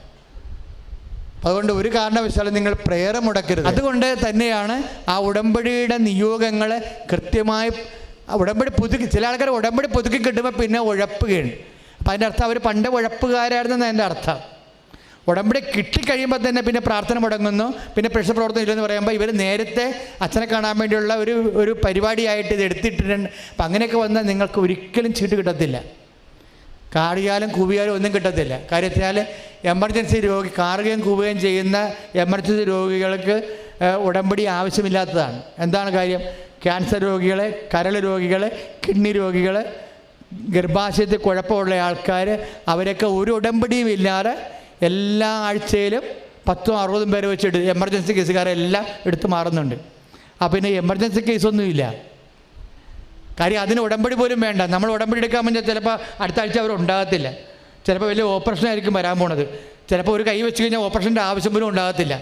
A: അതുകൊണ്ട് ഒരു കാരണവശാലും നിങ്ങൾ പ്രേയർ മുടക്കരുത്. അതുകൊണ്ട് തന്നെയാണ് ആ ഉടമ്പടിയുടെ നിയോഗങ്ങൾ കൃത്യമായി ഉടമ്പടി പുതുക്കി, ചില ആൾക്കാർ ഉടമ്പടി പുതുക്കി കിട്ടുമ്പോൾ പിന്നെ ഉഴപ്പുകയാണ്. അപ്പം അതിൻ്റെ അർത്ഥം അവർ പണ്ട് ഉഴപ്പുകാരായിരുന്നെന്ന് എൻ്റെ അർത്ഥം. ഉടമ്പടി കിട്ടിക്കഴിയുമ്പോൾ തന്നെ പിന്നെ പ്രാർത്ഥന മുടങ്ങുന്നു, പിന്നെ പ്രേക്ഷിത പ്രവർത്തനം ഇല്ലെന്ന് പറയുമ്പോൾ ഇവർ നേരത്തെ അച്ഛനെ കാണാൻ വേണ്ടിയുള്ള ഒരു പരിപാടിയായിട്ട് ഇത് എടുത്തിട്ടുണ്ട്. അപ്പം അങ്ങനെയൊക്കെ വന്നാൽ നിങ്ങൾക്ക് ഒരിക്കലും ചീട്ട് കിട്ടത്തില്ല. കാറിയാലും കൂവിയാലും ഒന്നും കിട്ടത്തില്ല. കാര്യത്തിനാൽ എമർജൻസി രോഗി കാറുകയും കൂവുകയും ചെയ്യുന്ന എമർജൻസി രോഗികൾക്ക് ഉടമ്പടി ആവശ്യമില്ലാത്തതാണ്. എന്താണ് കാര്യം? ക്യാൻസർ രോഗികൾ, കരൾ രോഗികൾ, കിഡ്നി രോഗികൾ, ഗർഭാശയത്തിൽ കുഴപ്പമുള്ള ആൾക്കാർ, അവരൊക്കെ ഒരു ഉടമ്പടിയും ഇല്ലാതെ എല്ലാ ആഴ്ചയിലും 10-60 പേരെ വെച്ചിട്ട് എമർജൻസി കേസുകാരെല്ലാം എടുത്ത് മാറുന്നുണ്ട്. അപ്പം പിന്നെ എമർജൻസി കേസൊന്നുമില്ല. കാര്യം അതിന് ഉടമ്പടി പോലും വേണ്ട. നമ്മൾ ഉടമ്പടി എടുക്കാൻ പറഞ്ഞാൽ ചിലപ്പോൾ അടുത്ത ആഴ്ച അവർ ഉണ്ടാകത്തില്ല. ചിലപ്പോൾ വലിയ ഓപ്പറേഷനായിരിക്കും വരാൻ പോണത്. ചിലപ്പോൾ ഒരു കൈ വെച്ച് കഴിഞ്ഞാൽ ഓപ്പറേഷൻ്റെ ആവശ്യം പോലും ഉണ്ടാകത്തില്ല.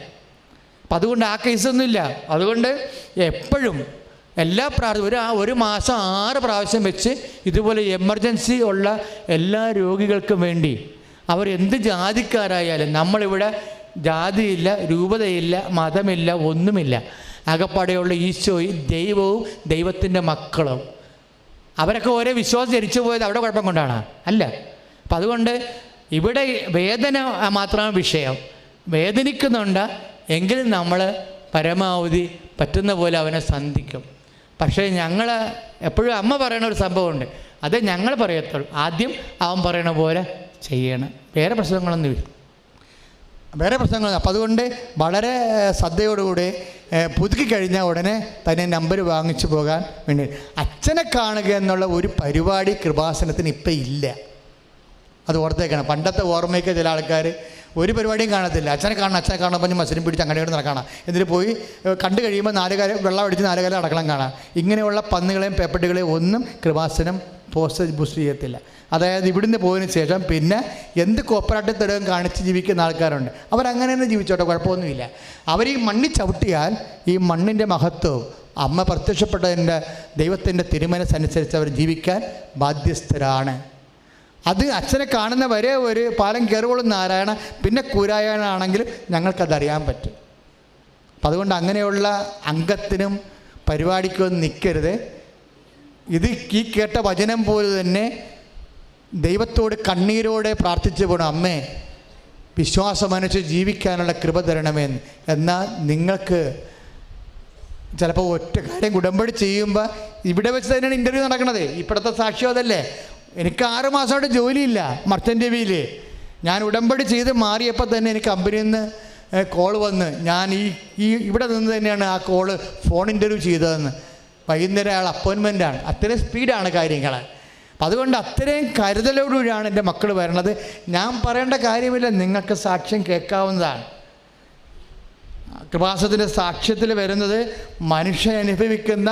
A: അപ്പം അതുകൊണ്ട് ആ കേസൊന്നുമില്ല. അതുകൊണ്ട് എപ്പോഴും എല്ലാ ഒരു മാസം 6 പ്രാവശ്യം വെച്ച് ഇതുപോലെ എമർജൻസി ഉള്ള എല്ലാ രോഗികൾക്കും വേണ്ടി അവരെന്ത് ജാതിക്കാരായാലും, നമ്മളിവിടെ ജാതിയില്ല, രൂപതയില്ല, മതമില്ല, ഒന്നുമില്ല. അകപ്പാടെയുള്ള ഈശോയും ദൈവവും ദൈവത്തിൻ്റെ മക്കളും അവരൊക്കെ ഓരോ വിശ്വാസം ജനിച്ചു പോയത് അവിടെ കുഴപ്പം കൊണ്ടാണ് അല്ല. അപ്പം അതുകൊണ്ട് ഇവിടെ വേദന മാത്രമാണ് വിഷയം. വേദനിക്കുന്നുണ്ട് എങ്കിലും നമ്മൾ പരമാവധി പറ്റുന്ന പോലെ അവനെ സന്ധിക്കും. പക്ഷേ ഞങ്ങൾ എപ്പോഴും അമ്മ പറയണ ഒരു സംഭവമുണ്ട്, അത് ഞങ്ങൾ പറയത്തുള്ളൂ. ആദ്യം അവൻ പറയണ പോലെ ചെയ്യണം. വേറെ പ്രശ്നങ്ങളൊന്നുമില്ല. അപ്പം അതുകൊണ്ട് വളരെ ശ്രദ്ധയോടുകൂടി പുതുക്കി കഴിഞ്ഞാൽ ഉടനെ തന്നെ നമ്പർ വാങ്ങിച്ചു പോകാൻ വേണ്ടി. അച്ഛനെ കാണുക എന്നുള്ള ഒരു പരിപാടി കൃപാസനത്തിന് ഇപ്പം ഇല്ല. അത് ഓർത്തേക്കണം. പണ്ടത്തെ ഓർമ്മയ്ക്ക് ചില ആൾക്കാർ ഒരു പരിപാടിയും കാണത്തില്ല. അച്ഛനെ കാണാൻ പറഞ്ഞ് മസിനും പിടിച്ച് അങ്ങനെ നടക്കണം. എന്നിട്ട് പോയി കണ്ടു കഴിയുമ്പോൾ 4 കാലം വെള്ളം അടിച്ച് 4 കാലം അടക്കണം കാണാം. ഇങ്ങനെയുള്ള പന്നുകളെയും പേപ്പട്ടികളെയും ഒന്നും കൃപാസനം ബൂസ്റ്റ് ചെയ്യത്തില്ല. അതായത് ഇവിടുന്ന് പോയതിന് ശേഷം പിന്നെ എന്ത് കോപ്പറേറ്റീവ് തെളിവും കാണിച്ച് ജീവിക്കുന്ന ആൾക്കാരുണ്ട്. അവരങ്ങനെ തന്നെ ജീവിച്ചോട്ടെ, കുഴപ്പമൊന്നുമില്ല. അവർ ഈ മണ്ണിൽ ചവിട്ടിയാൽ ഈ മണ്ണിൻ്റെ മഹത്വവും അമ്മ പ്രത്യക്ഷപ്പെട്ടതിൻ്റെ ദൈവത്തിൻ്റെ തിരുമനസ്സനുസരിച്ച് അവർ ജീവിക്കാൻ ബാധ്യസ്ഥരാണ്. അത് അച്ഛനെ കാണുന്ന വരെ ഒരു പാലം കയറുകൊള്ളും നാരായണ, പിന്നെ കൂരായണാണെങ്കിൽ ഞങ്ങൾക്കതറിയാൻ പറ്റും. അപ്പം അതുകൊണ്ട് അങ്ങനെയുള്ള അംഗത്തിനും പരിപാടിക്കൊന്നും നിൽക്കരുത്. ഇത് ഈ കേട്ട വചനം പോലെ തന്നെ ദൈവത്തോട് കണ്ണീരോടെ പ്രാർത്ഥിച്ചു പോകണം, അമ്മേ വിശ്വാസമനുസരിച്ച് ജീവിക്കാനുള്ള കൃപ തരണമെന്ന്. എന്നാൽ നിങ്ങൾക്ക് ചിലപ്പോൾ ഒറ്റ കാര്യം ഉടമ്പടി ചെയ്യുമ്പോൾ ഇവിടെ വെച്ച് തന്നെയാണ് ഇൻ്റർവ്യൂ നടക്കണത്. ഇപ്പോഴത്തെ സാക്ഷ്യം അതല്ലേ. എനിക്ക് 6 മാസമായിട്ട് ജോലിയില്ല മർച്ചൻ്റ് നേവിയിൽ. ഞാൻ ഉടമ്പടി ചെയ്ത് മാറിയപ്പോൾ തന്നെ എനിക്ക് കമ്പനിയിൽ നിന്ന് കോൾ വന്ന് ഞാൻ ഇവിടെ നിന്ന് തന്നെയാണ് ആ കോള് ഫോൺ ഇൻ്റർവ്യൂ ചെയ്തതെന്ന്. വൈകുന്നേരം അയാൾ അപ്പോയിൻമെൻറ്റാണ്. അത്രയും സ്പീഡാണ് കാര്യങ്ങൾ. അപ്പം അതുകൊണ്ട് അത്രയും കരുതലോടുകൂടിയാണ് എൻ്റെ മക്കൾ വരണത്. ഞാൻ പറയേണ്ട കാര്യമില്ല, നിങ്ങൾക്ക് സാക്ഷ്യം കേൾക്കാവുന്നതാണ്. കൃപാസനത്തിൻ്റെ സാക്ഷ്യത്തിൽ വരുന്നത് മനുഷ്യൻ അനുഭവിക്കുന്ന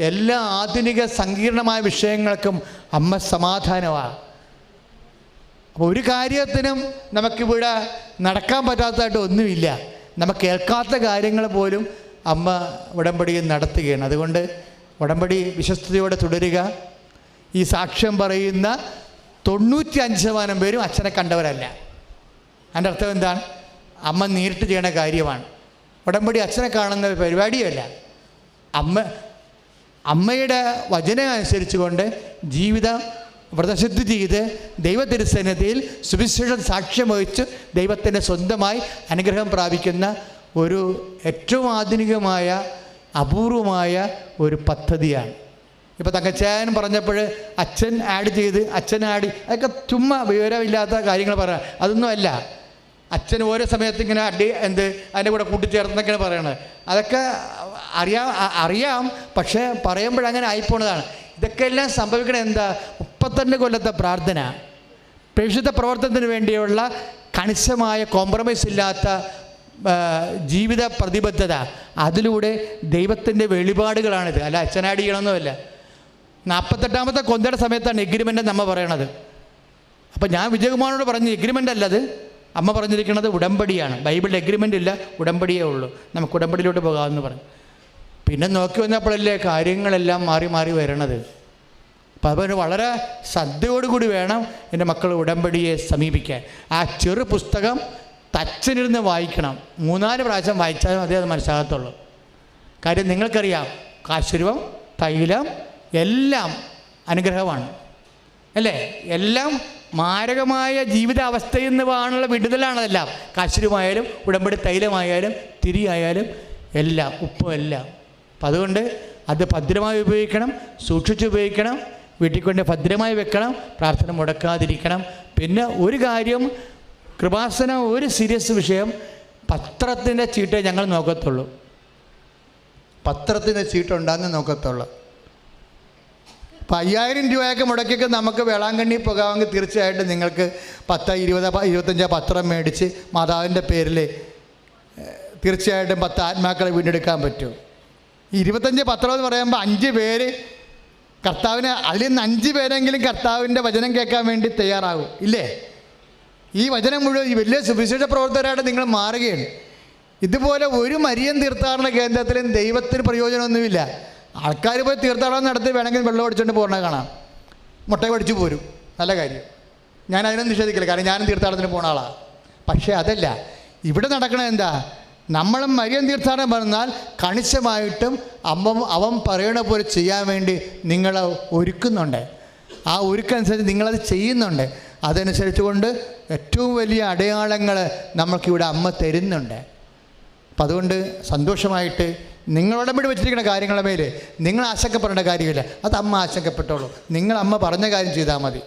A: എല്ലാ ആധുനിക സങ്കീർണമായ വിഷയങ്ങൾക്കും അമ്മ സമാധാനമാണ്. അപ്പോൾ ഒരു കാര്യത്തിനും നമുക്കിവിടെ നടക്കാൻ പറ്റാത്തതായിട്ട് ഒന്നുമില്ല. നമുക്ക് കേൾക്കാത്ത കാര്യങ്ങൾ പോലും അമ്മ ഉടമ്പടിയിൽ നടത്തുകയാണ്. അതുകൊണ്ട് ഉടമ്പടി വിശ്വസ്തയോടെ തുടരുക. ഈ സാക്ഷ്യം പറയുന്ന 95% പേരും അച്ഛനെ കണ്ടവരല്ല. അതിൻ്റെ അർത്ഥം എന്താണ്? അമ്മ നേരിട്ട് ചെയ്യണ കാര്യമാണ്. ഉടമ്പടി അച്ഛനെ കാണുന്ന പരിപാടിയല്ല. അമ്മയുടെ വചനം അനുസരിച്ചുകൊണ്ട് ജീവിതം വ്രതശുദ്ധി ചെയ്ത് ദൈവതിരുസന്നിധിയിൽ സുവിശേഷം സാക്ഷ്യം വഹിച്ച് ദൈവത്തിൻ്റെ സ്വന്തമായി അനുഗ്രഹം പ്രാപിക്കുന്ന ഒരു ഏറ്റവും ആധുനികമായ അപൂർവമായ ഒരു പദ്ധതിയാണ്. ഇപ്പോൾ തങ്കച്ചായൻ പറഞ്ഞപ്പോൾ അച്ഛൻ അതൊക്കെ ചുമ്മാ വിവരമില്ലാത്ത കാര്യങ്ങൾ പറയാം. അതൊന്നും അല്ല. അച്ഛൻ ഓരോ സമയത്ത് ഇങ്ങനെ അതിൻ്റെ കൂടെ കൂട്ടിച്ചേർന്നൊക്കെയാണ് പറയണത്. അതൊക്കെ അറിയാം, പക്ഷേ പറയുമ്പോഴങ്ങനെ ആയിപ്പോണതാണ്. ഇതൊക്കെ എല്ലാം സംഭവിക്കണത് എന്താ? 32 കൊല്ലത്തെ പ്രാർത്ഥന, പ്രേക്ഷിത പ്രവർത്തനത്തിന് വേണ്ടിയുള്ള കണിശമായ കോംപ്രമൈസ് ഇല്ലാത്ത ജീവിത പ്രതിബദ്ധത, അതിലൂടെ ദൈവത്തിൻ്റെ വെളിപാടുകളാണിത്. അല്ല അച്ഛനാടികളൊന്നുമല്ല. 48ാമത്തെ കൊന്തയുടെ സമയത്താണ് എഗ്രിമെൻ്റ് നമ്മ പറയണത്. അപ്പം ഞാൻ വിജയകുമാറിനോട് പറഞ്ഞ് എഗ്രിമെൻ്റ് അല്ലത്, അമ്മ പറഞ്ഞിരിക്കുന്നത് ഉടമ്പടിയാണ്. ബൈബിളിൽ എഗ്രിമെൻ്റ് ഇല്ല, ഉടമ്പടിയേ ഉള്ളൂ, നമുക്ക് ഉടമ്പടിയിലോട്ട് പോകാമെന്ന് പറഞ്ഞു. പിന്നെ നോക്കി വന്നപ്പോഴല്ലേ കാര്യങ്ങളെല്ലാം മാറി മാറി വരണത്. അപ്പം അതുപോലെ വളരെ ശ്രദ്ധയോടുകൂടി വേണം എൻ്റെ മക്കൾ ഉടമ്പടിയെ സമീപിക്കാൻ. ആ ചെറു പുസ്തകം തച്ചനിരുന്ന് വായിക്കണം. 3-4 പ്രാവശ്യം വായിച്ചാലും അതേ അത് മനസ്സിലാകത്തുള്ളൂ. കാര്യം നിങ്ങൾക്കറിയാം, കാശുരൂപം, തൈലം എല്ലാം അനുഗ്രഹമാണ് അല്ലേ? എല്ലാം മാരകമായ ജീവിതാവസ്ഥയിൽ നിന്നുള്ള വിടുതലാണതെല്ലാം. കാശുരൂപമായാലും ഉടമ്പടി തൈലമായാലും തിരിയായാലും എല്ലാം, ഉപ്പും എല്ലാം. അപ്പം അതുകൊണ്ട് അത് ഭദ്രമായി ഉപയോഗിക്കണം, സൂക്ഷിച്ച് ഉപയോഗിക്കണം, വീട്ടിൽ കൊണ്ട് ഭദ്രമായി വെക്കണം, പ്രാർത്ഥന മുടക്കാതിരിക്കണം. പിന്നെ ഒരു കാര്യം, കൃപാസന ഒരു സീരിയസ് വിഷയം, പത്രത്തിൻ്റെ ചീട്ടേ ഞങ്ങൾ നോക്കത്തുള്ളൂ. പത്രത്തിൻ്റെ ചീട്ടുണ്ടാകുന്ന നോക്കത്തുള്ളൂ. ഇപ്പം 5000 രൂപയൊക്കെ മുടക്കിയൊക്കെ നമുക്ക് വേളാങ്കണ്ണി പോകാമെങ്കിൽ തീർച്ചയായിട്ടും നിങ്ങൾക്ക് 10, 20, 25 പത്രം മേടിച്ച് മാതാവിൻ്റെ പേരിൽ തീർച്ചയായിട്ടും 10 ആത്മാക്കളെ വീണ്ടെടുക്കാൻ പറ്റും. 25 പത്രം എന്ന് പറയുമ്പോൾ 5 പേര് കർത്താവിനെ, അതിൽ നിന്ന് 5 പേരെങ്കിലും കർത്താവിൻ്റെ വചനം കേൾക്കാൻ വേണ്ടി തയ്യാറാകും ഇല്ലേ? ഈ വചനം മുഴുവൻ ഈ വലിയ സുവിശേഷ പ്രവർത്തകരായിട്ട് നിങ്ങൾ മാറുകയാണ്. ഇതുപോലെ ഒരു മരിയൻ തീർത്ഥാടന കേന്ദ്രത്തിലും ദൈവത്തിന് പ്രയോജനമൊന്നുമില്ല. ആൾക്കാർ പോയി തീർത്ഥാടനം നടത്തി വേണമെങ്കിൽ വെള്ളം അടിച്ചുകൊണ്ട് പോകണത് കാണാം, മുട്ട പഠിച്ചു പോരും, നല്ല കാര്യം. ഞാൻ അതിനൊന്നും നിഷേധിക്കില്ല, കാരണം ഞാനും തീർത്ഥാടനത്തിന് പോണ ആളാണ്. പക്ഷേ അതല്ല ഇവിടെ നടക്കണത്. എന്താ? നമ്മളും മരിയൻ തീർത്ഥാടനം പറഞ്ഞാൽ കണിശമായിട്ടും അവൻ പറയണ പോലെ ചെയ്യാൻ വേണ്ടി നിങ്ങളെ ഒരുക്കുന്നുണ്ട്. ആ ഒരുക്കനുസരിച്ച് നിങ്ങളത് ചെയ്യുന്നുണ്ട്. അതനുസരിച്ച് കൊണ്ട് ഏറ്റവും വലിയ അടയാളങ്ങൾ നമ്മൾക്കിവിടെ അമ്മ തരുന്നുണ്ട്. അപ്പം അതുകൊണ്ട് സന്തോഷമായിട്ട് നിങ്ങളുടമ്പടി വെച്ചിരിക്കുന്ന കാര്യങ്ങളുടെ മേൽ നിങ്ങൾ ആശങ്കപ്പെടേണ്ട കാര്യമില്ല. അത് അമ്മ ആശങ്കപ്പെട്ടോളൂ. നിങ്ങൾ അമ്മ പറഞ്ഞ കാര്യം ചെയ്താൽ മതി.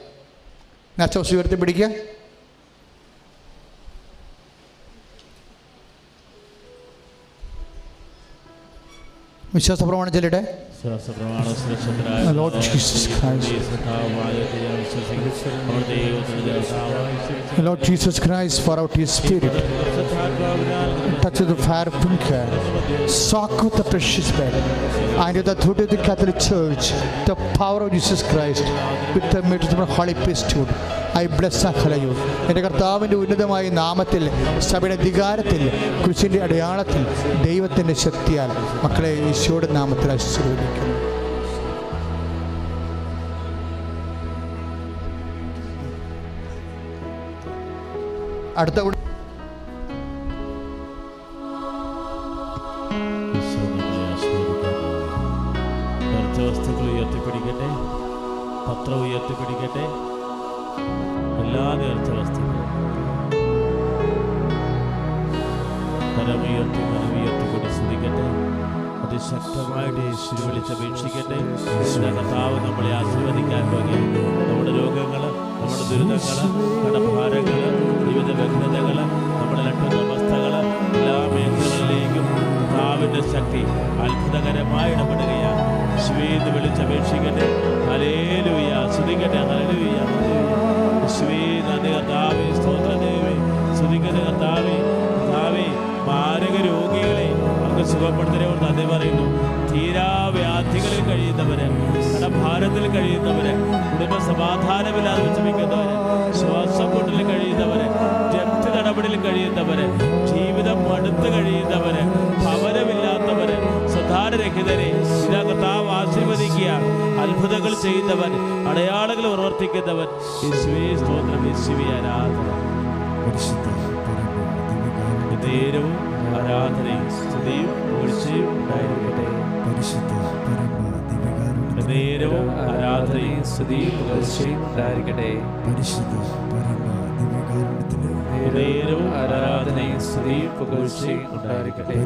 A: നച്ചോസ് ഉയർത്തി പിടിക്കുക. വിശ്വാസ പ്രമാണം ചൊല്ലിട്ടെ. Lord Jesus Christ. Lord Jesus Christ, pour out His Spirit. Touch the fire finger. Soak with the precious blood. And with the authority of the Catholic Church, the power of Jesus Christ, with the merit of the Holy Priesthood, I bless and hallow you. എൻ്റെ കർത്താവിൻ്റെ ഉന്നതമായ നാമത്തിൽ, സഭയുടെ അധികാരത്തിൽ, കുരിശിൻ്റെ അടയാളത്തിൽ, ദൈവത്തിൻ്റെ ശക്തിയാൽ മക്കളെ ഈശോയുടെ നാമത്തിൽ ആശീർവദിക്കുന്നു. അടുത്ത
B: വസ്തുക്കൾ ഉയർത്തിപ്പിടിക്കട്ടെ, പത്രം ഉയർത്തിപ്പിടിക്കട്ടെ, എല്ലാ നേർച്ച വസ്തുക്കളും കരമുയർത്തി മനമുയർത്തിക്കൊണ്ട് സ്തുതിക്കട്ടെ. അതിശക്തമായിട്ട് യേശുവിനെ വിളിച്ചപേക്ഷിക്കട്ടെ. കർത്താവ് നമ്മളെ ആശീർവദിക്കാൻ പോകുകയാണ്. നമ്മുടെ രോഗങ്ങൾ, നമ്മുടെ ദുരിതങ്ങൾ, കടഭാരങ്ങൾ, ജീവിത വ്യഗ്രതകൾ, നമ്മുടെ ലട്ടുന്ന അവസ്ഥകൾ, എല്ലാ മേഖലകളിലേക്കും കർത്താവിൻ്റെ ശക്തി അത്ഭുതകരമായി ഇടപെടുകയാണ്. യേശുവെന്ന് വിളിച്ചപേക്ഷിക്കട്ടെ. ഹല്ലേലൂയ, സ്തുതിക്കട്ടെ. ഹല്ലേലൂയ, യേശുവേ നന്ദി കർത്താവേ, സ്തോത്രം ദൈവമേ, സ്തുതിക്കട്ടെ കർത്താവേ. കർത്താവേ, മാരക രോഗികളെ നമുക്ക് സുഖപ്പെടുത്തുന്നതിനോട് നന്ദി പറയുന്നു. തീരാവ്യാധികളിൽ കഴിയുന്നവര്, കടഭാരത്തിൽ കഴിയുന്നവര്, കുടുംബ സമാധാനമില്ലാതെ വിഷമിക്കുന്നവര്, ശ്വാസമുട്ടലിൽ കഴിയുന്നവര്, രക്ത നടപടിയിൽ കഴിയുന്നവര്, ജീവിതം മടുത്ത് കഴിയുന്നവര്, ഭവനമില്ലാത്തവര്, സന്താനരഹിതരെ ഇതാ കർത്താവ് ആശീർവദിക്കുക. അത്ഭുതങ്ങൾ ചെയ്യുന്നവൻ, അടയാളങ്ങൾ പ്രവർത്തിക്കുന്നവൻ, യേശുവേ സ്തോത്രം, യേശുവേ ആരാധന. നേരവും ആരാധനയും സ്തുതിയും പുകഴ്ചയും ഉണ്ടായിരിക്കട്ടെ. നേരവും ആരാധനയും സ്തുതിയും പുകഴ്ചയും ഉണ്ടായിരിക്കട്ടെ. നേരവും ആരാധനയും സ്തുതിയും പുകഴ്ചയും ഉണ്ടായിരിക്കട്ടെ.